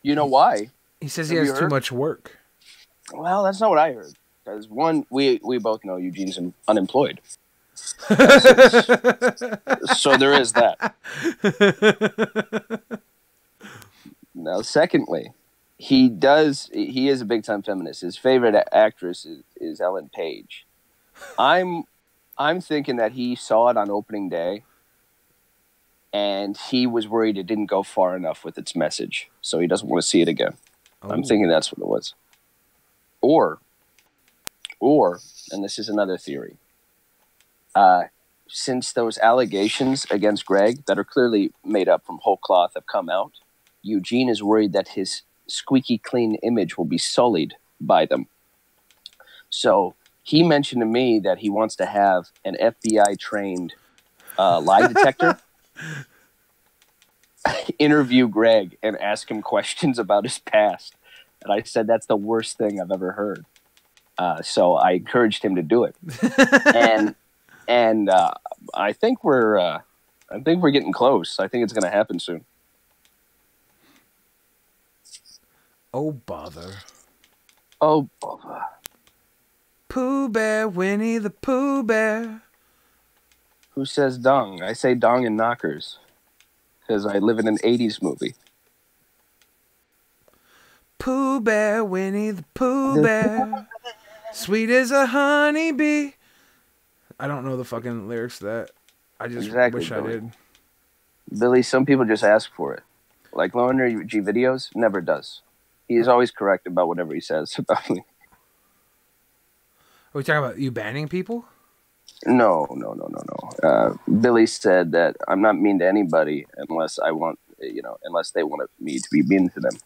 You know why? He says he Have has you too heard? much work. Well, that's not what I heard. Because one, we both know Eugene's unemployed. So there is that. Now, secondly, he is a big time feminist. His favorite actress is Ellen Page. I'm thinking that he saw it on opening day, and he was worried it didn't go far enough with its message, so he doesn't want to see it again. I'm thinking that's what it was. Or, and this is another theory, since those allegations against Greg that are clearly made up from whole cloth have come out, Eugene is worried that his squeaky clean image will be sullied by them. So he mentioned to me that he wants to have an FBI-trained lie detector interview Greg and ask him questions about his past. And I said, that's the worst thing I've ever heard. So I encouraged him to do it. and I think we're getting close. I think it's going to happen soon. Oh, bother. Oh, bother. Pooh Bear, Winnie the Pooh Bear. Who says dong? I say dong and knockers. Because I live in an 80s movie. Pooh Bear, Winnie the Pooh Bear, sweet as a honeybee. I don't know the fucking lyrics to that. I just Exactly, wish I Billy. did. Billy, some people just ask for it. Like Loner G videos, never does. He is always correct about whatever he says about me. Are we talking about you banning people? No. Billy said that I'm not mean to anybody unless I want, unless they want me to be mean to them,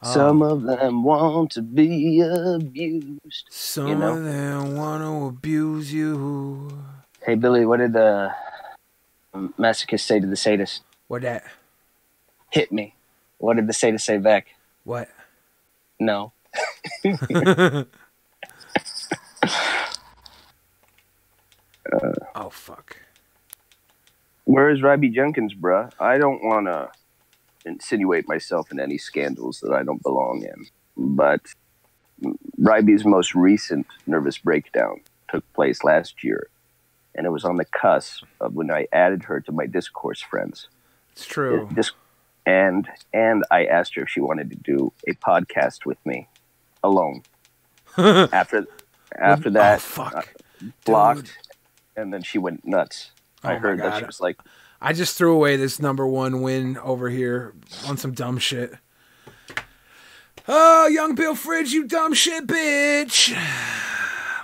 Some of them want to be abused. Some of them want to abuse you. Hey, Billy, what did the masochist say to the sadist? What that? Hit me. What did the sadist say back? What? No. Oh, fuck. Where is Robbie Jenkins, bruh? I don't want to insinuate myself in any scandals that I don't belong in. But Ryby's most recent nervous breakdown took place last year. And it was on the cusp of when I added her to my discourse friends. It's true. And I asked her if she wanted to do a podcast with me alone. After that, oh, fuck. blocked. Dude. And then she went nuts. I heard that she was like, I just threw away this #1 win over here on some dumb shit. Oh, young Bill Fridge, you dumb shit, bitch.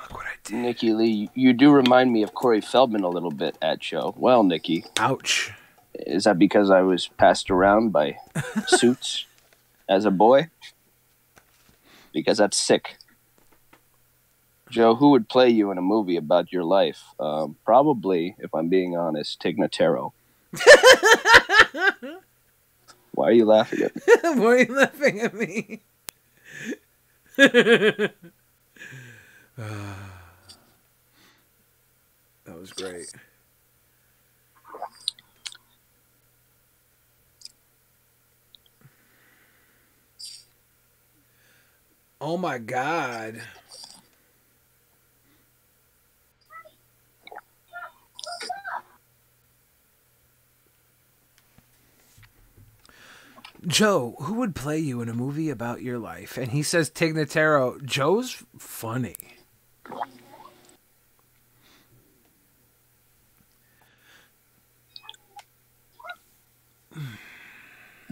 Look what I did. Nikki Lee, you do remind me of Corey Feldman a little bit at show. Well, Nikki. Ouch. Is that because I was passed around by suits as a boy? Because that's sick. Joe, who would play you in a movie about your life? Probably, if I'm being honest, Tig Notaro. Why are you laughing at me? Why are you laughing at me? That was great. Oh my God. Joe, who would play you in a movie about your life? And he says Tig Notaro. Joe's funny.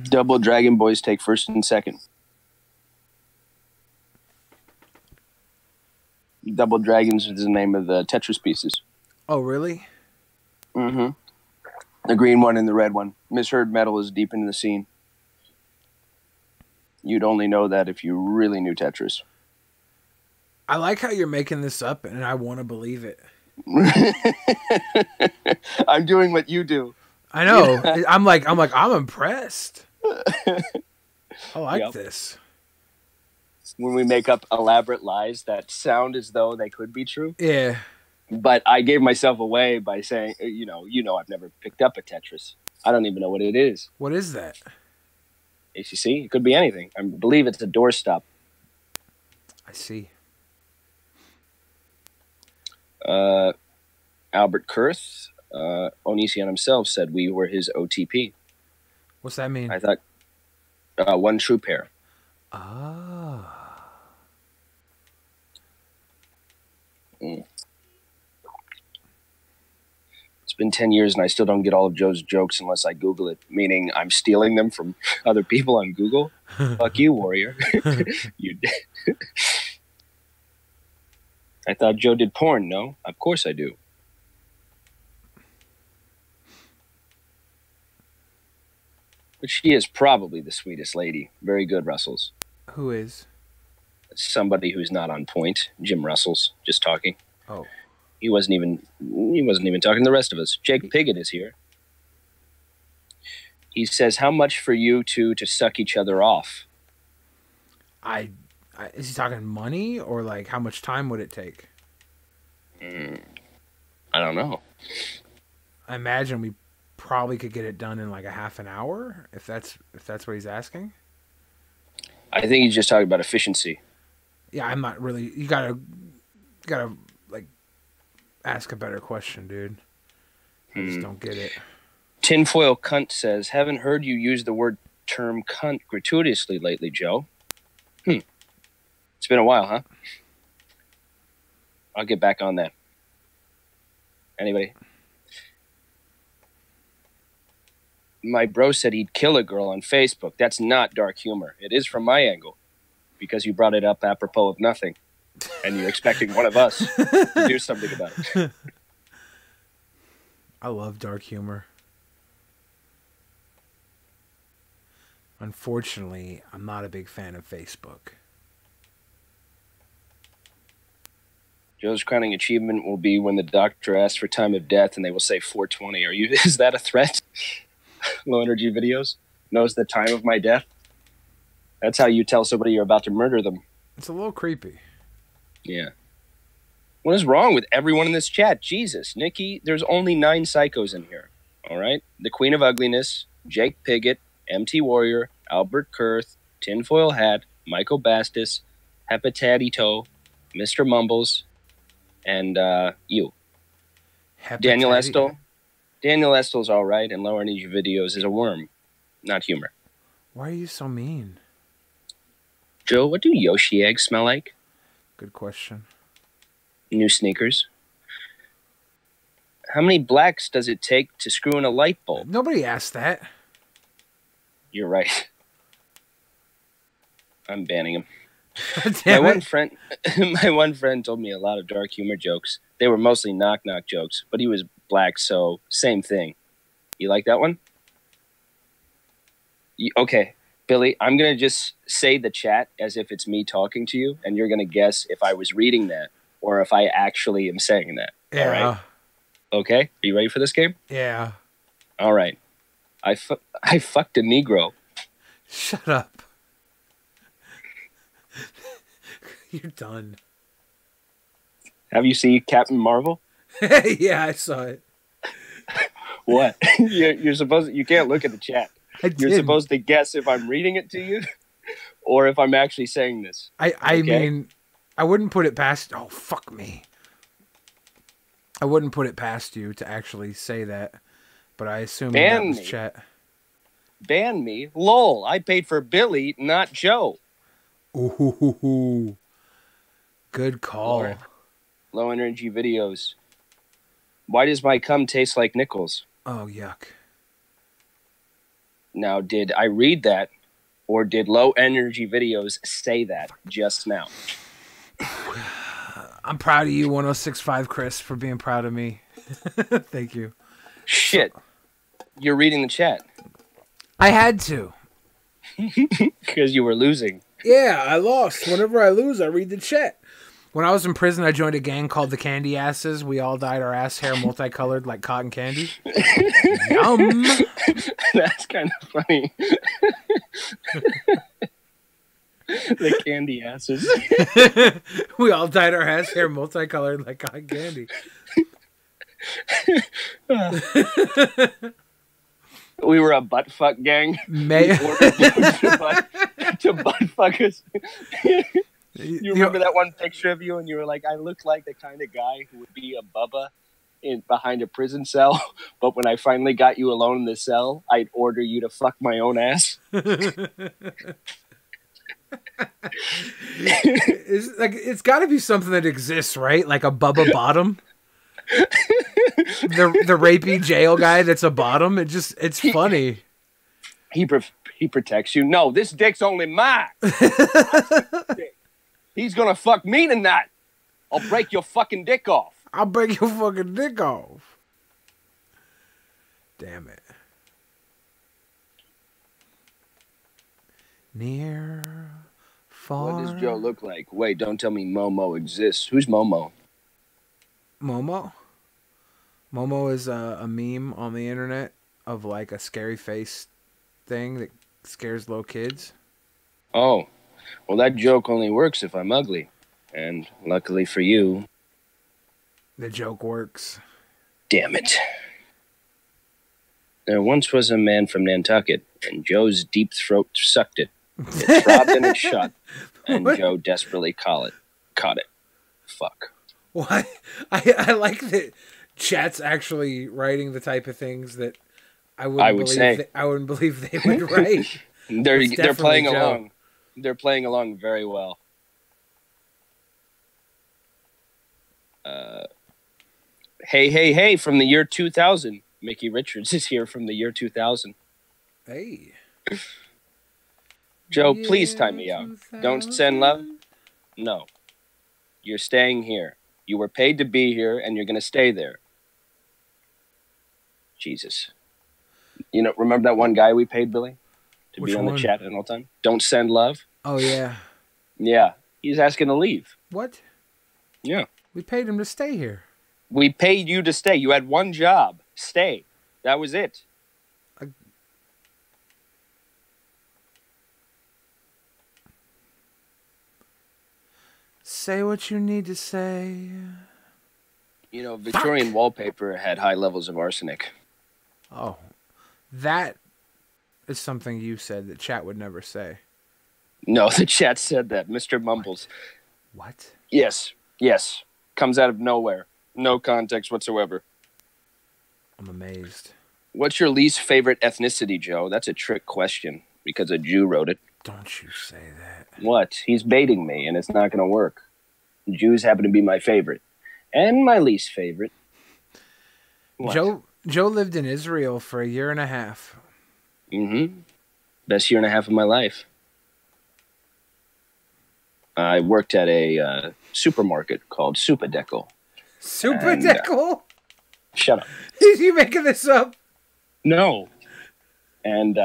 Double Dragon Boys take first and second. Double Dragons is the name of the Tetris pieces. Oh, really? Mm-hmm. The green one and the red one. Misheard Metal is deep into the scene. You'd only know that if you really knew Tetris. I like how you're making this up, and I want to believe it. I'm doing what you do. I know. I'm impressed. I like this. When we make up elaborate lies that sound as though they could be true. Yeah. But I gave myself away by saying, I've never picked up a Tetris. I don't even know what it is. What is that? ACC? It could be anything. I believe it's a doorstop. I see. Albert Kurth, Onision himself, said we were his OTP. What's that mean? I thought one true pair. Ah. It's been 10 years and I still don't get all of Joe's jokes unless I Google it, meaning I'm stealing them from other people on Google. Fuck you, warrior. You did. I thought Joe did porn. No, of course I do. But she is probably the sweetest lady. Very good, Russells. Who is? Somebody who's not on point. Jim Russells, just talking. Oh. He wasn't even talking to the rest of us. Jake Piggott is here. He says, how much for you two to suck each other off? Is he talking money or like how much time would it take? I don't know. I imagine we probably could get it done in like a half an hour if that's what he's asking. I think he's just talking about efficiency. Yeah, I'm not really. You gotta like ask a better question, dude. I just don't get it. Tinfoil Cunt says, haven't heard you use the term cunt gratuitously lately, Joe. It's been a while, huh? I'll get back on that. Anybody? My bro said he'd kill a girl on Facebook. That's not dark humor. It is from my angle, because you brought it up apropos of nothing, and you're expecting one of us to do something about it. I love dark humor. Unfortunately, I'm not a big fan of Facebook. Joe's crowning achievement will be when the doctor asks for time of death and they will say 420. Is that a threat? Low energy videos knows the time of my death. That's how you tell somebody you're about to murder them. It's a little creepy. Yeah. What is wrong with everyone in this chat? Jesus, Nikki, there's only 9 psychos in here. All right? The Queen of Ugliness, Jake Piggott, MT Warrior, Albert Kurth, Tinfoil Hat, Michael Bastis, Hepatadito, Mr. Mumbles, and you. Daniel Estel. Daniel Estel's all right, and Low Energy Videos is a worm, not humor. Why are you so mean? Joe, what do Yoshi eggs smell like? Good question. New sneakers. How many blacks does it take to screw in a light bulb? Nobody asked that. You're right. I'm banning him. Damn my it. one friend told me a lot of dark humor jokes. They were mostly knock-knock jokes, but he was black, so same thing. You like that one? Okay, Billy, I'm going to just say the chat as if it's me talking to you, and you're going to guess if I was reading that or if I actually am saying that. Yeah. All right? Okay, are you ready for this game? Yeah. All right. I fucked a Negro. Shut up. You're done. Have you seen Captain Marvel? Yeah, I saw it. What? You're supposed to, you can't look at the chat. You're supposed to guess if I'm reading it to you or if I'm actually saying this. I mean, I wouldn't put it past... Oh, fuck me. I wouldn't put it past you to actually say that, but I assume that was chat. Ban me? Lol, I paid for Billy, not Joe. Ooh. Good call. Low Energy Videos. Why does my cum taste like nickels? Oh, yuck. Now, did I read that, or did Low Energy Videos say that just now? I'm proud of you, 1065 Chris, for being proud of me. Thank you. Shit. You're reading the chat. I had to. Because you were losing. Yeah, I lost. Whenever I lose, I read the chat. When I was in prison, I joined a gang called the Candy Asses. We all dyed our ass hair multicolored like cotton candy. Yum. That's kind of funny. The Candy Asses. We all dyed our ass hair multicolored like cotton candy. We were a butt fuck gang. We ordered to butt fuck us. You remember that one picture of you and you were like, I look like the kind of guy who would be a Bubba behind a prison cell, but when I finally got you alone in the cell, I'd order you to fuck my own ass. It's got to be something that exists, right? Like a Bubba Bottom. the rapey jail guy that's a bottom. It's funny. He protects you. No, this dick's only mine. He's gonna fuck me tonight. I'll break your fucking dick off. I'll break your fucking dick off. Damn it. Near, far. What does Joe look like? Wait, don't tell me Momo exists. Who's Momo? Momo? Momo is a meme on the internet of like a scary face thing that scares little kids. Oh, well, that joke only works if I'm ugly. And luckily for you, the joke works. Damn it. There once was a man from Nantucket, and Joe's deep throat sucked it. It throbbed and it shut, and Joe desperately caught it. Fuck. Why? I like that chat's actually writing the type of things that I wouldn't believe they would write. They're playing along. They're playing along very well. Hey, hey, hey, from the year 2000. Mickey Richards is here from the year 2000. Hey. Joe, please time me out. Don't send love? No. You're staying here. You were paid to be here, and you're going to stay there. Jesus. You know, remember that one guy we paid, Billy? To Which be on one? the chat at all time? Don't send love? Oh, yeah. Yeah. He's asking to leave. What? Yeah. We paid him to stay here. We paid you to stay. You had one job. Stay. That was it. Say what you need to say. You know, Victorian wallpaper had high levels of arsenic. Oh. That is something you said that chat would never say. No, the chat said that. Mr. Mumbles. What? Yes. Yes. Comes out of nowhere. No context whatsoever. I'm amazed. What's your least favorite ethnicity, Joe? That's a trick question because a Jew wrote it. Don't you say that. What? He's baiting me, and it's not going to work. Jews happen to be my favorite. And my least favorite. What? Joe lived in Israel for a year and a half. Mm-hmm. Best year and a half of my life. I worked at a supermarket called Superdeckel. Superdeckel? Shut up. Is you making this up? No. And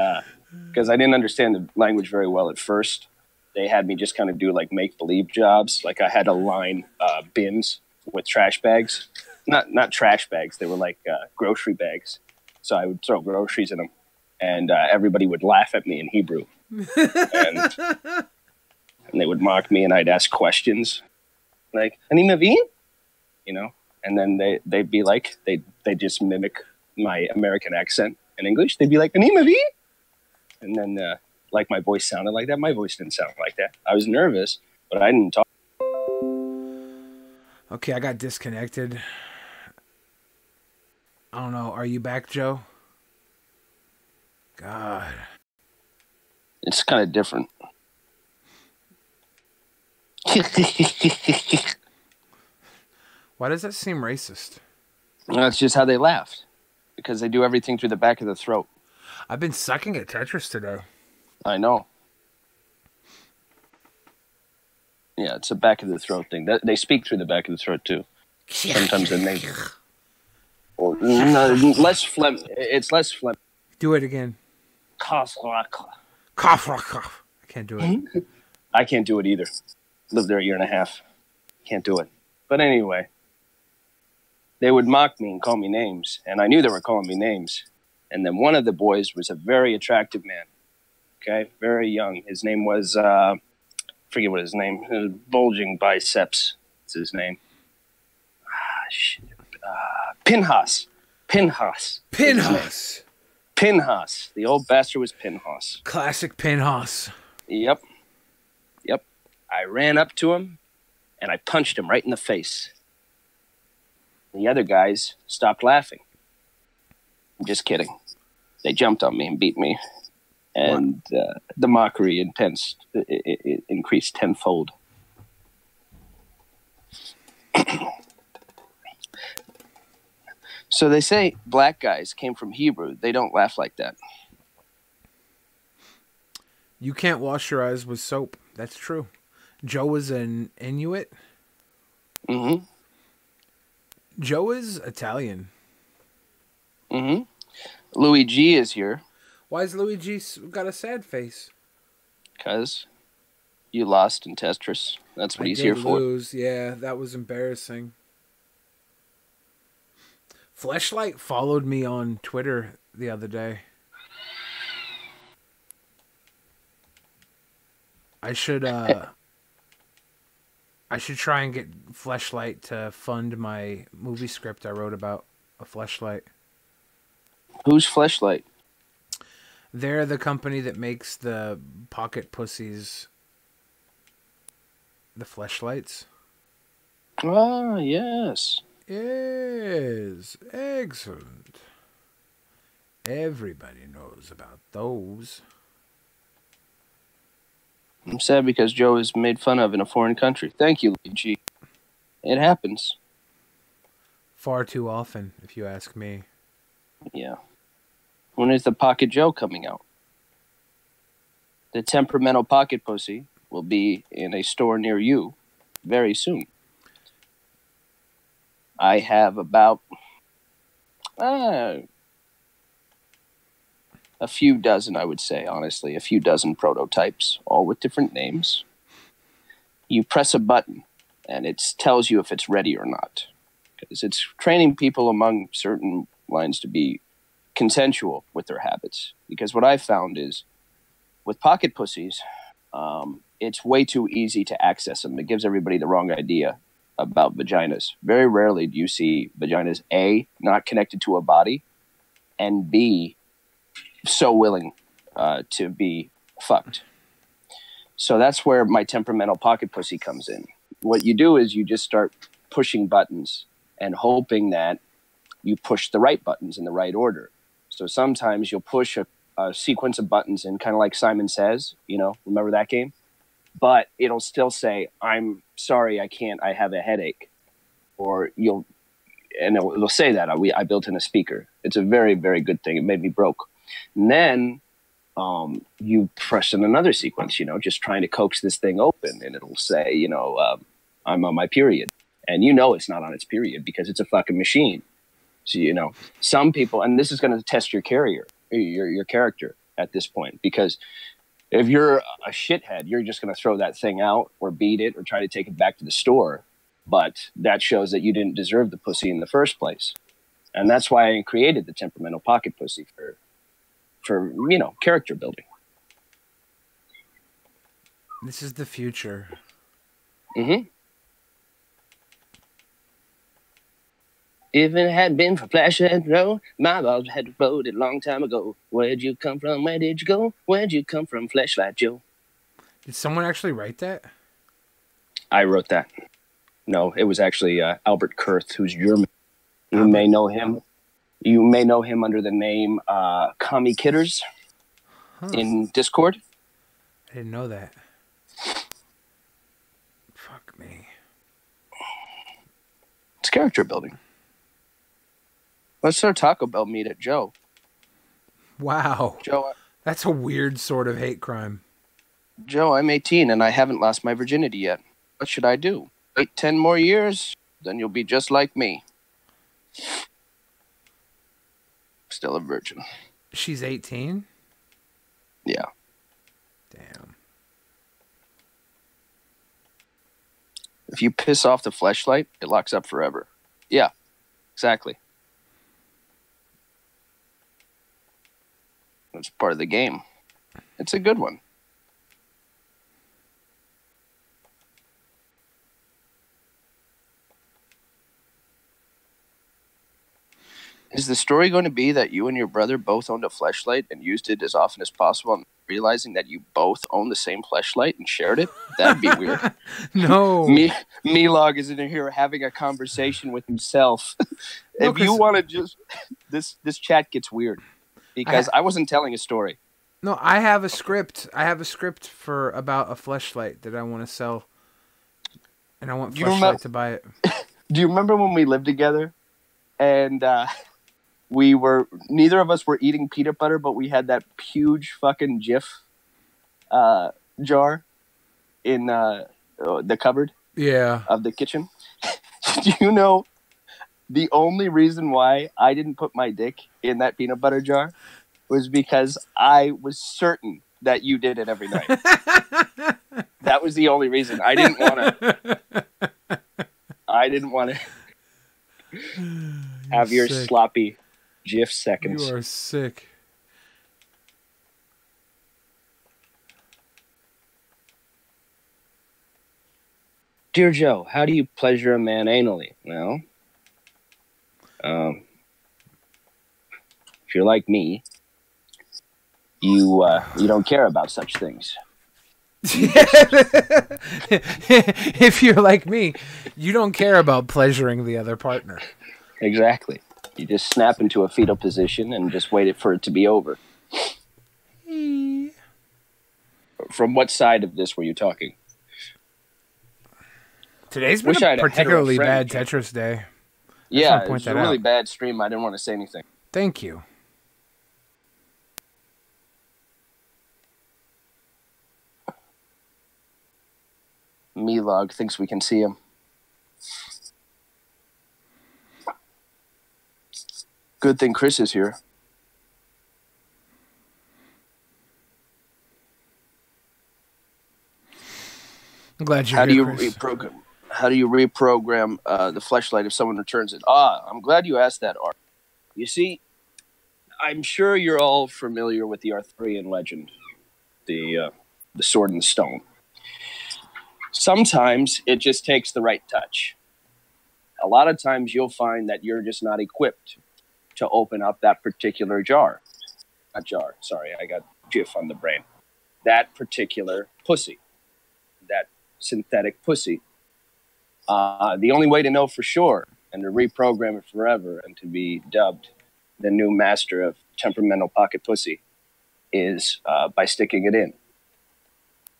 because I didn't understand the language very well at first, they had me just kind of do like make-believe jobs. Like I had to line bins with trash bags. Not trash bags. They were like grocery bags. So I would throw groceries in them. And everybody would laugh at me in Hebrew. And they would mock me, and I'd ask questions. Like, Ani Mavin? You know? And then they'd be like, they just mimic my American accent in English. They'd be like, Ani Mavin? And then, like, my voice sounded like that. My voice didn't sound like that. I was nervous, but I didn't talk. Okay, I got disconnected. I don't know. Are you back, Joe? God. It's kind of different. Why does that seem racist? That's just how they laughed. Because they do everything through the back of the throat. I've been sucking at Tetris today. I know. Yeah, it's a back of the throat thing. They speak through the back of the throat too. Sometimes they make. Or no, less phlegm. It's less phlegm. Do it again. Cough. Cough, cough. I can't do it. I can't do it either. Lived there a year and a half. Can't do it. But anyway, they would mock me and call me names, and I knew they were calling me names. And then one of the boys was a very attractive man. Okay, very young. His name was forget what his name. Bulging biceps. Is his name? Pinhas. Pinhas. Pinhas. Pinhas. The old bastard was Pinhas. Classic Pinhas. Yep. I ran up to him, and I punched him right in the face. The other guys stopped laughing. I'm just kidding. They jumped on me and beat me. And the mockery it increased tenfold. So they say black guys came from Hebrew. They don't laugh like that. You can't wash your eyes with soap. That's true. Joe was an Inuit. Mm-hmm. Joe is Italian. Mm-hmm. Louis G is here. Why is Luigi got a sad face? Because you lost in Tetris. That's what he's here for. Lose. Yeah, that was embarrassing. Fleshlight followed me on Twitter the other day. I should try and get Fleshlight to fund my movie script I wrote about a Fleshlight. Who's Fleshlight? They're the company that makes the pocket pussies, the Fleshlights. Ah, yes. Yes, excellent. Everybody knows about those. I'm sad because Joe is made fun of in a foreign country. Thank you, Luigi. It happens. Far too often, if you ask me. Yeah. When is the Pocket Joe coming out? The temperamental pocket pussy will be in a store near you very soon. I have about a few dozen, I would say, honestly, a few dozen prototypes, all with different names. You press a button, and it tells you if it's ready or not. Because it's training people among certain lines to be consensual with their habits. Because what I've found is, with pocket pussies, it's way too easy to access them. It gives everybody the wrong idea about vaginas. Very rarely do you see vaginas, A, not connected to a body, and B, so willing to be fucked. So that's where my temperamental pocket pussy comes in. What you do is you just start pushing buttons and hoping that you push the right buttons in the right order. So sometimes you'll push a sequence of buttons in, kind of like Simon Says, remember that game? But it'll still say, I'm sorry, I can't, I have a headache. Or it'll say that. I built in a speaker. It's a very, very good thing. It made me broke. And then you press in another sequence, just trying to coax this thing open. And it'll say, I'm on my period. And it's not on its period because it's a fucking machine. So, some people, and this is going to test your your character at this point, because if you're a shithead, you're just going to throw that thing out or beat it or try to take it back to the store. But that shows that you didn't deserve the pussy in the first place. And that's why I created the temperamental pocket pussy for character building. This is the future. Mm-hmm. If it hadn't been for Flash and Row, my balls had voted a long time ago. Where'd you come from? Where did you go? Where'd you come from, Flashlight Joe? Did someone actually write that? I wrote that. No, it was actually Albert Kurth, who's German. You may know him. You may know him under the name Kami Kidders in Discord. I didn't know that. Fuck me. It's character building. Let's start Taco Bell meet at Joe. Wow. Joe, that's a weird sort of hate crime. Joe, I'm 18 and I haven't lost my virginity yet. What should I do? Wait 10 more years? Then you'll be just like me. Still a virgin. She's 18? Yeah. Damn. If you piss off the fleshlight, it locks up forever. Yeah, exactly. It's part of the game. It's a good one. Is the story going to be that you and your brother both owned a fleshlight and used it as often as possible, and realizing that you both own the same fleshlight and shared it? That'd be weird. No. Milog is in here having a conversation with himself. If you want to just... This chat gets weird. Because I wasn't telling a story. No, I have a script. I have a script for about a fleshlight that I want to sell. And I want Fleshlight to buy it. Do you remember when we lived together? And neither of us were eating peanut butter, but we had that huge fucking Jif jar in the cupboard of the kitchen. Do you know the only reason why I didn't put my dick in that peanut butter jar was because I was certain that you did it every night. That was the only reason. I didn't want to have your sick. sloppy Jif seconds. You are sick. Dear Joe, how do you pleasure a man anally? Well, if you're like me, you don't care about such things. If you're like me, you don't care about pleasuring the other partner. Exactly. You just snap into a fetal position and just wait for it to be over. From what side of this were you talking? Today's been Wish I a had a hetero particularly friend. bad Tetris day. Yeah, wanna it point was that a really out. bad stream. I didn't want to say anything. Thank you. Milog thinks we can see him. Good thing Chris is here. I'm glad you're How do here, you Chris. reprogram? How do you reprogram the fleshlight if someone returns it? I'm glad you asked that, Art. You see, I'm sure you're all familiar with the Arthurian legend, the sword and the stone. Sometimes it just takes the right touch. A lot of times you'll find that you're just not equipped to open up that particular jar. Not jar, sorry, I got GIF on the brain. That particular pussy. That synthetic pussy. The only way to know for sure and to reprogram it forever and to be dubbed the new master of temperamental pocket pussy is by sticking it in.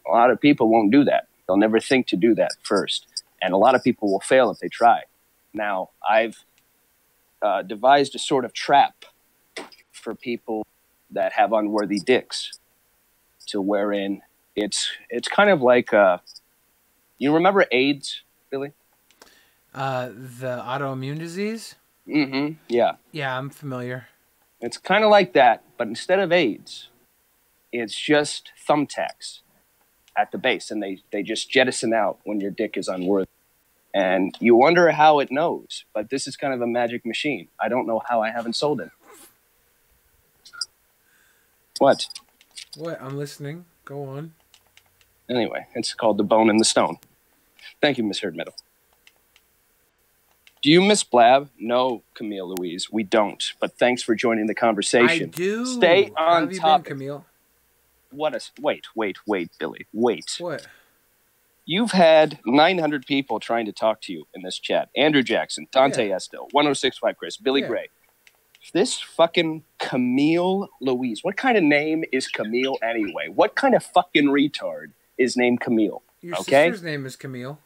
A lot of people won't do that. They'll never think to do that first. And a lot of people will fail if they try. Now, I've devised a sort of trap for people that have unworthy dicks, to wherein it's kind of like you remember AIDS, Billy? The autoimmune disease? Mm-hmm. Yeah. Yeah, I'm familiar. It's kind of like that, but instead of AIDS, it's just thumbtacks at the base, and they just jettison out when your dick is unworthy. And you wonder how it knows, but this is kind of a magic machine. I don't know how I haven't sold it. What? What? I'm listening. Go on. Anyway, it's called The Bone and the Stone. Thank you, Miss Herd Meadow. Do you miss Blab? No, Camille Louise, we don't. But thanks for joining the conversation. I do. Stay How on have you topic. been, Camille? Wait, Billy. Wait. What? You've had 900 people trying to talk to you in this chat. Andrew Jackson, Dante Estel, 1065 Chris, Billy Gray. This fucking Camille Louise. What kind of name is Camille anyway? What kind of fucking retard is named Camille? Your Okay? sister's name is Camille.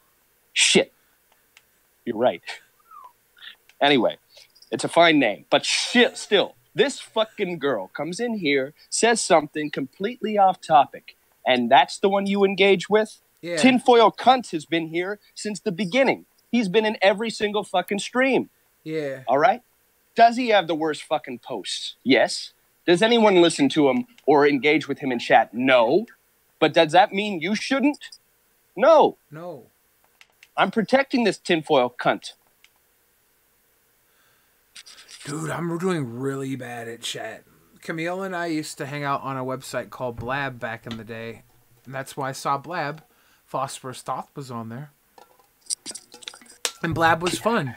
Shit. You're right. Anyway, it's a fine name. But shit, still, this fucking girl comes in here, says something completely off topic, and that's the one you engage with? Yeah. Tinfoil Cunt has been here since the beginning. He's been in every single fucking stream. Yeah. All right? Does he have the worst fucking posts? Yes. Does anyone listen to him or engage with him in chat? No. But does that mean you shouldn't? No. No. I'm protecting this tinfoil cunt. Dude, I'm doing really bad at chat. Camille and I used to hang out on a website called Blab back in the day. And that's why I saw Blab. Phosphorus Thoth was on there. And Blab was fun.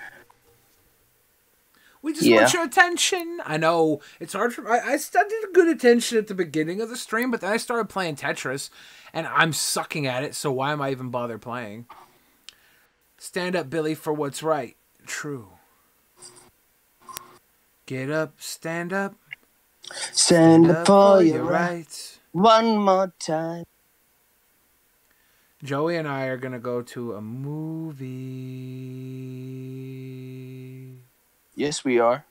We just want your attention. I know it's hard for I studied good attention at the beginning of the stream, but then I started playing Tetris, and I'm sucking at it, so why am I even bother playing? Stand up, Billy, for what's right. True. Get up, stand up. Stand up for your rights. One more time. Joey and I are going to go to a movie. Yes, we are.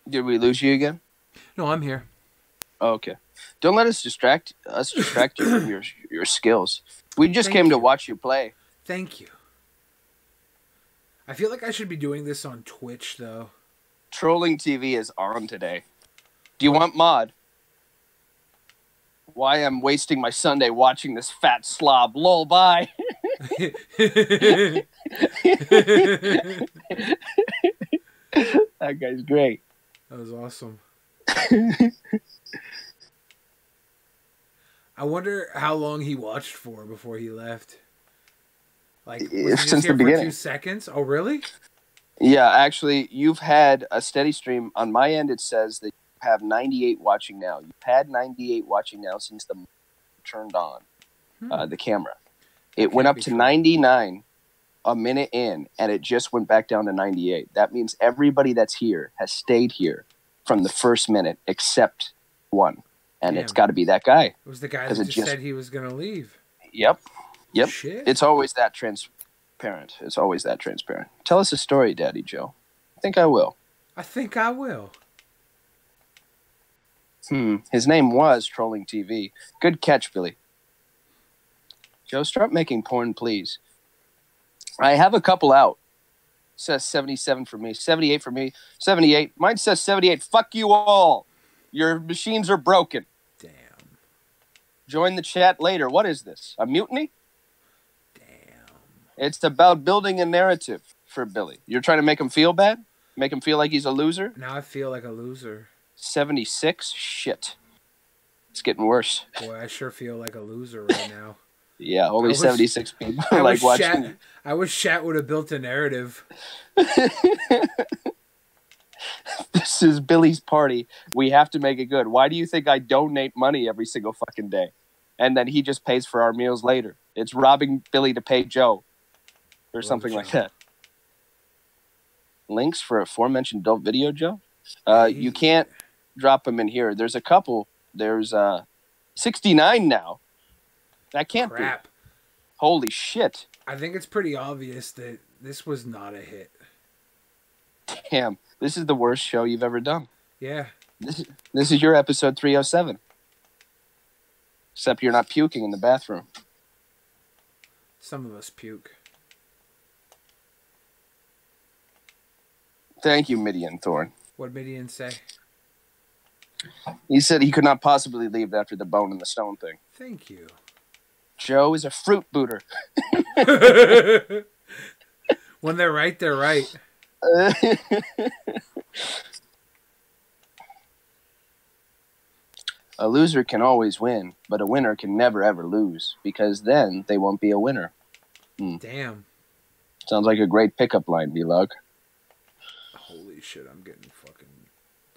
Did we lose you again? No, I'm here. Oh, okay. Don't let us distract you from your skills. We just Thank came to you. watch you play. Thank you. I feel like I should be doing this on Twitch, though. Trolling TV is on today. Do you want mod? Why I'm wasting my Sunday watching this fat slob. Lol, bye. That guy's great. That was awesome. I wonder how long he watched for before he left. Like, was he just Since here the for beginning. 2 seconds? Oh, really? Yeah, actually, you've had a steady stream. On my end, it says that you have 98 watching now. You've had 98 watching now since the turned on the camera. It went can't up be to true. 99 a minute in and it just went back down to 98. That means everybody that's here has stayed here from the first minute except one. And Damn. it's got to be that guy. It was the guy that just said he was going to leave. Yep. Shit. It's always that transparent. It's always that transparent. Tell us a story, Daddy Joe. I think I will. I think I will. His name was Trolling TV. Good catch, Billy. Joe, start making porn, please. I have a couple out. Says 77 for me, 78 for me, 78. Mine says 78. Fuck you all. Your machines are broken. Damn. Join the chat later. What is this? A mutiny? Damn. It's about building a narrative for Billy. You're trying to make him feel bad? Make him feel like he's a loser? Now I feel like a loser. 76? Shit. It's getting worse. Boy, I sure feel like a loser right now. Yeah, only 76 people I like watching. I wish chat would have built a narrative. This is Billy's party. We have to make it good. Why do you think I donate money every single fucking day? And then he just pays for our meals later. It's robbing Billy to pay Joe. Or something like that. Links for aforementioned adult video, Joe? You can't drop them in here. There's a couple. There's 69 now. That can't be. Holy shit. I think it's pretty obvious that this was not a hit. Damn. This is the worst show you've ever done. Yeah. This is your episode 307. Except you're not puking in the bathroom. Some of us puke. Thank you, Midian Thorn. What did Midian say? He said he could not possibly leave after the bone and the stone thing. Thank you. Joe is a fruit booter. When they're right, they're right. A loser can always win, but a winner can never ever lose, because then they won't be a winner. Damn. Sounds like a great pickup line, V-Log. Holy shit, I'm getting fucking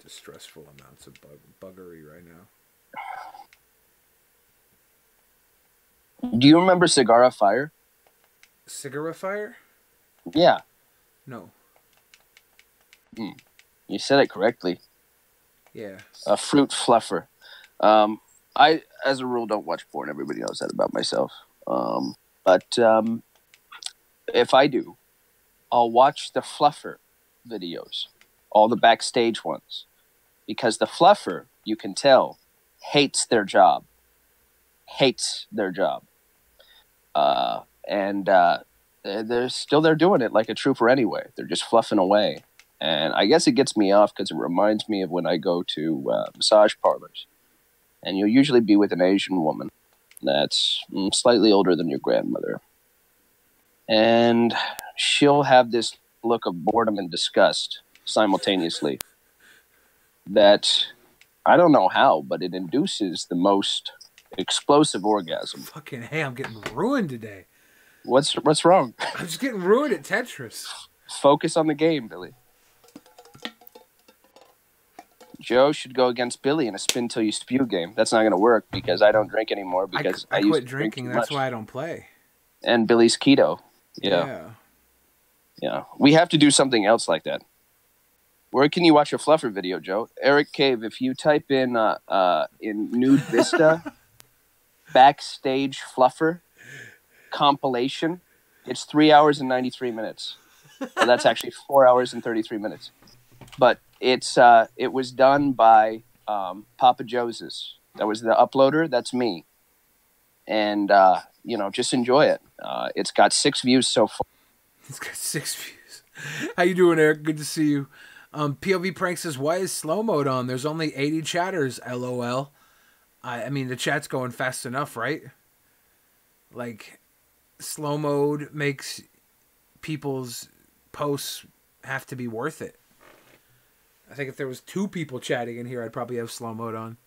distressful amounts of buggery right now. Do you remember Cigar Fire? Cigar Fire? Yeah. No. You said it correctly. Yeah. A fruit fluffer. I, as a rule, don't watch porn. Everybody knows that about myself. But if I do, I'll watch the fluffer videos, all the backstage ones, because the fluffer, you can tell, hates their job. And they're still there doing it like a trooper anyway. They're just fluffing away. And I guess it gets me off because it reminds me of when I go to massage parlors. And you'll usually be with an Asian woman that's slightly older than your grandmother. And she'll have this look of boredom and disgust simultaneously that I don't know how, but it induces the most explosive orgasm. Fucking hey, I'm getting ruined today. What's wrong? I'm just getting ruined at Tetris. Focus on the game, Billy. Joe should go against Billy in a spin till you spew game. That's not going to work because I don't drink anymore because I used quit to drink drinking. too That's much. why I don't play. And Billy's keto. Yeah. We have to do something else like that. Where can you watch a fluffer video, Joe? Eric Cave, if you type in Nude Vista backstage fluffer compilation, it's 3 hours and 93 minutes. Well, that's actually 4 hours and 33 minutes. But it was done by Papa Jose's. That was the uploader. That's me. And, just enjoy it. It's got 6 views so far. It's got 6 views. How you doing, Eric? Good to see you. POV Prank says, why is slow mode on? There's only 80 chatters, LOL. I mean, the chat's going fast enough, right? Like, slow mode makes people's posts have to be worth it. I think if there was 2 people chatting in here, I'd probably have slow mode on.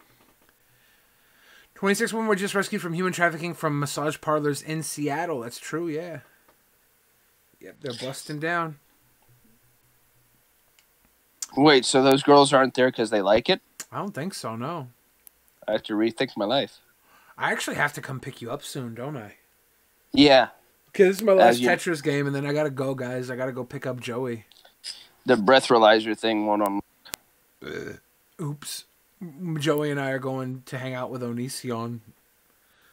26 women were just rescued from human trafficking from massage parlors in Seattle. That's true, yeah. Yep, they're busting down. Wait, so those girls aren't there because they like it? I don't think so, no. I have to rethink my life. I actually have to come pick you up soon, don't I? Yeah. Okay, this is my last As you- Tetris game, and then I gotta go, guys. I gotta go pick up Joey. The breathalyzer thing won't Oops. Joey and I are going to hang out with Onision.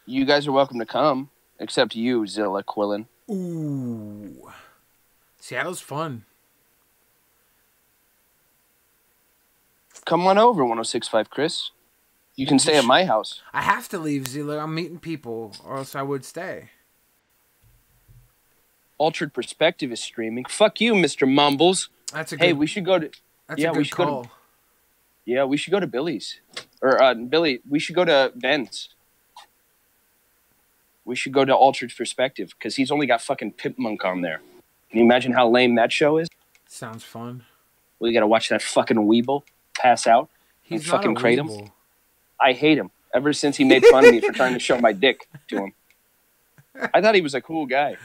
You guys are welcome to come, except you, Zilla Quillen. Ooh. Seattle's fun. Come on over, 1065 Chris. You can stay at my house. I have to leave, Zila. I'm meeting people, or else I would stay. Altered Perspective is streaming. Fuck you, Mr. Mumbles. That's a good, Hey, we should go to. that's yeah, a we good should go to- call. Yeah, we should go to Billy's. Or Billy, we should go to Ben's. We should go to Altered Perspective because he's only got fucking Pimp Monk on there. Can you imagine how lame that show is? Sounds fun. Well, you got to watch that fucking weeble pass out and He's not fucking a crate him. weeble. I hate him ever since he made fun of me for trying to show my dick to him. I thought he was a cool guy.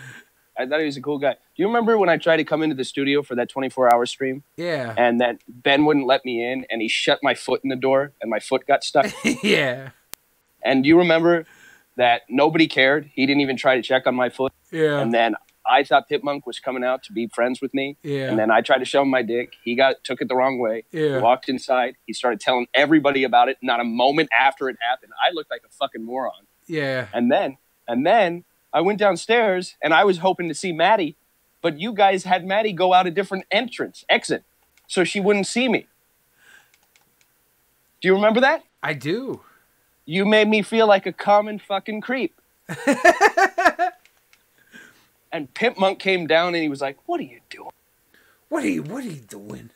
Do you remember when I tried to come into the studio for that 24-hour stream Yeah. and that Ben wouldn't let me in and he shut my foot in the door and my foot got stuck? Yeah. And do you remember that nobody cared? He didn't even try to check on my foot. Yeah. And then I thought Pip Monk was coming out to be friends with me. Yeah. And then I tried to show him my dick. He took it the wrong way. Yeah. He walked inside. He started telling everybody about it. Not a moment after it happened. I looked like a fucking moron. Yeah. And then I went downstairs and I was hoping to see Maddie, but you guys had Maddie go out a different exit, so she wouldn't see me. Do you remember that? I do. You made me feel like a common fucking creep. And Pimp Monk came down and he was like, "What are you doing?" What are you doing?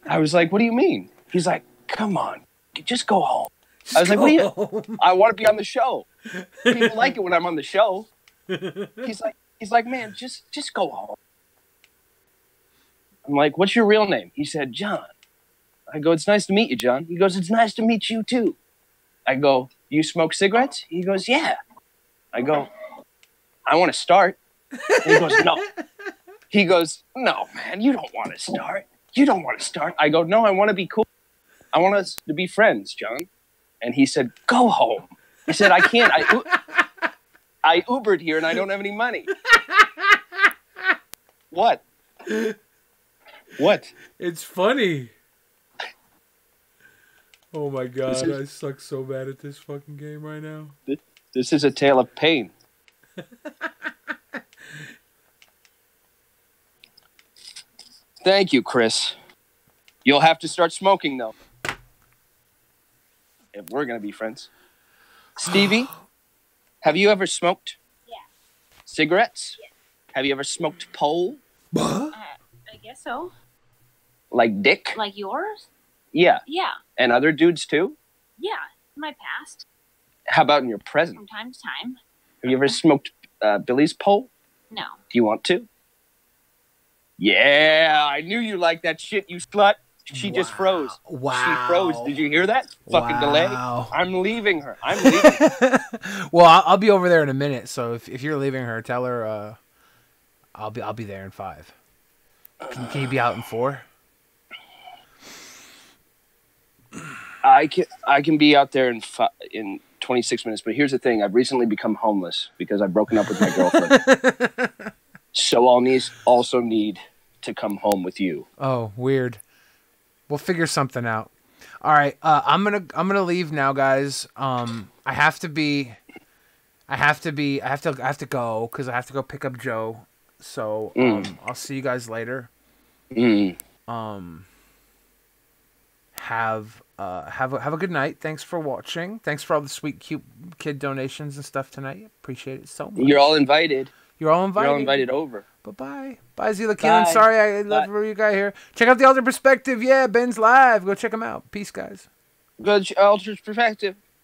I was like, "What do you mean?" He's like, "Come on, just go home." I was like, "What do you? I want to be on the show. People like it when I'm on the show." He's like, "Man, just go home." I'm like, "What's your real name?" He said, "John." I go, "It's nice to meet you, John." He goes, "It's nice to meet you too." I go, "You smoke cigarettes?" He goes, "Yeah." I go, "I want to start." And he goes, "No." He goes, "No, man, you don't want to start. You don't want to start." I go, "No, I want to be cool. I want us to be friends, John." And he said, "Go home." He said, "I can't. I Ubered here and I don't have any money." What? What? It's funny. Oh my god, This is- I suck so bad at this fucking game right now. This is a tale of pain. Thank you, Chris. You'll have to start smoking, though. If we're going to be friends. Stevie, have you ever smoked? Yeah. Cigarettes? Yeah. Have you ever smoked pole? What? I guess so. Like dick? Like yours? Yeah. Yeah. And other dudes, too? Yeah. In my past, How about in your present? from time to time. Have you ever smoked Billy's pole? No. Do you want to? Yeah, I knew you liked that shit, you slut. She just froze. Wow. She froze. Did you hear that? Fucking Wow. delay. I'm leaving her. I'm leaving her. Well, I'll be over there in a minute. So if you're leaving her, tell her I'll be there in 5. Can you be out in 4? I can be out there in 26 minutes, but here's the thing. I've recently become homeless because I've broken up with my girlfriend. So I'll also need to come home with you. Oh, weird. We'll figure something out. All right, I'm gonna leave now, guys. I have to go because I have to go pick up Joe. So I'll see you guys later. Have a good night. Thanks for watching. Thanks for all the sweet, cute kid donations and stuff tonight. Appreciate it so much. You're all invited. You're all invited. You're all invited over. Bye-bye. Bye, Zila Keelan. Bye. Sorry I left Bye. for you guys here. Check out the Elder Perspective. Yeah, Ben's live. Go check him out. Peace, guys. Good Altered Perspective.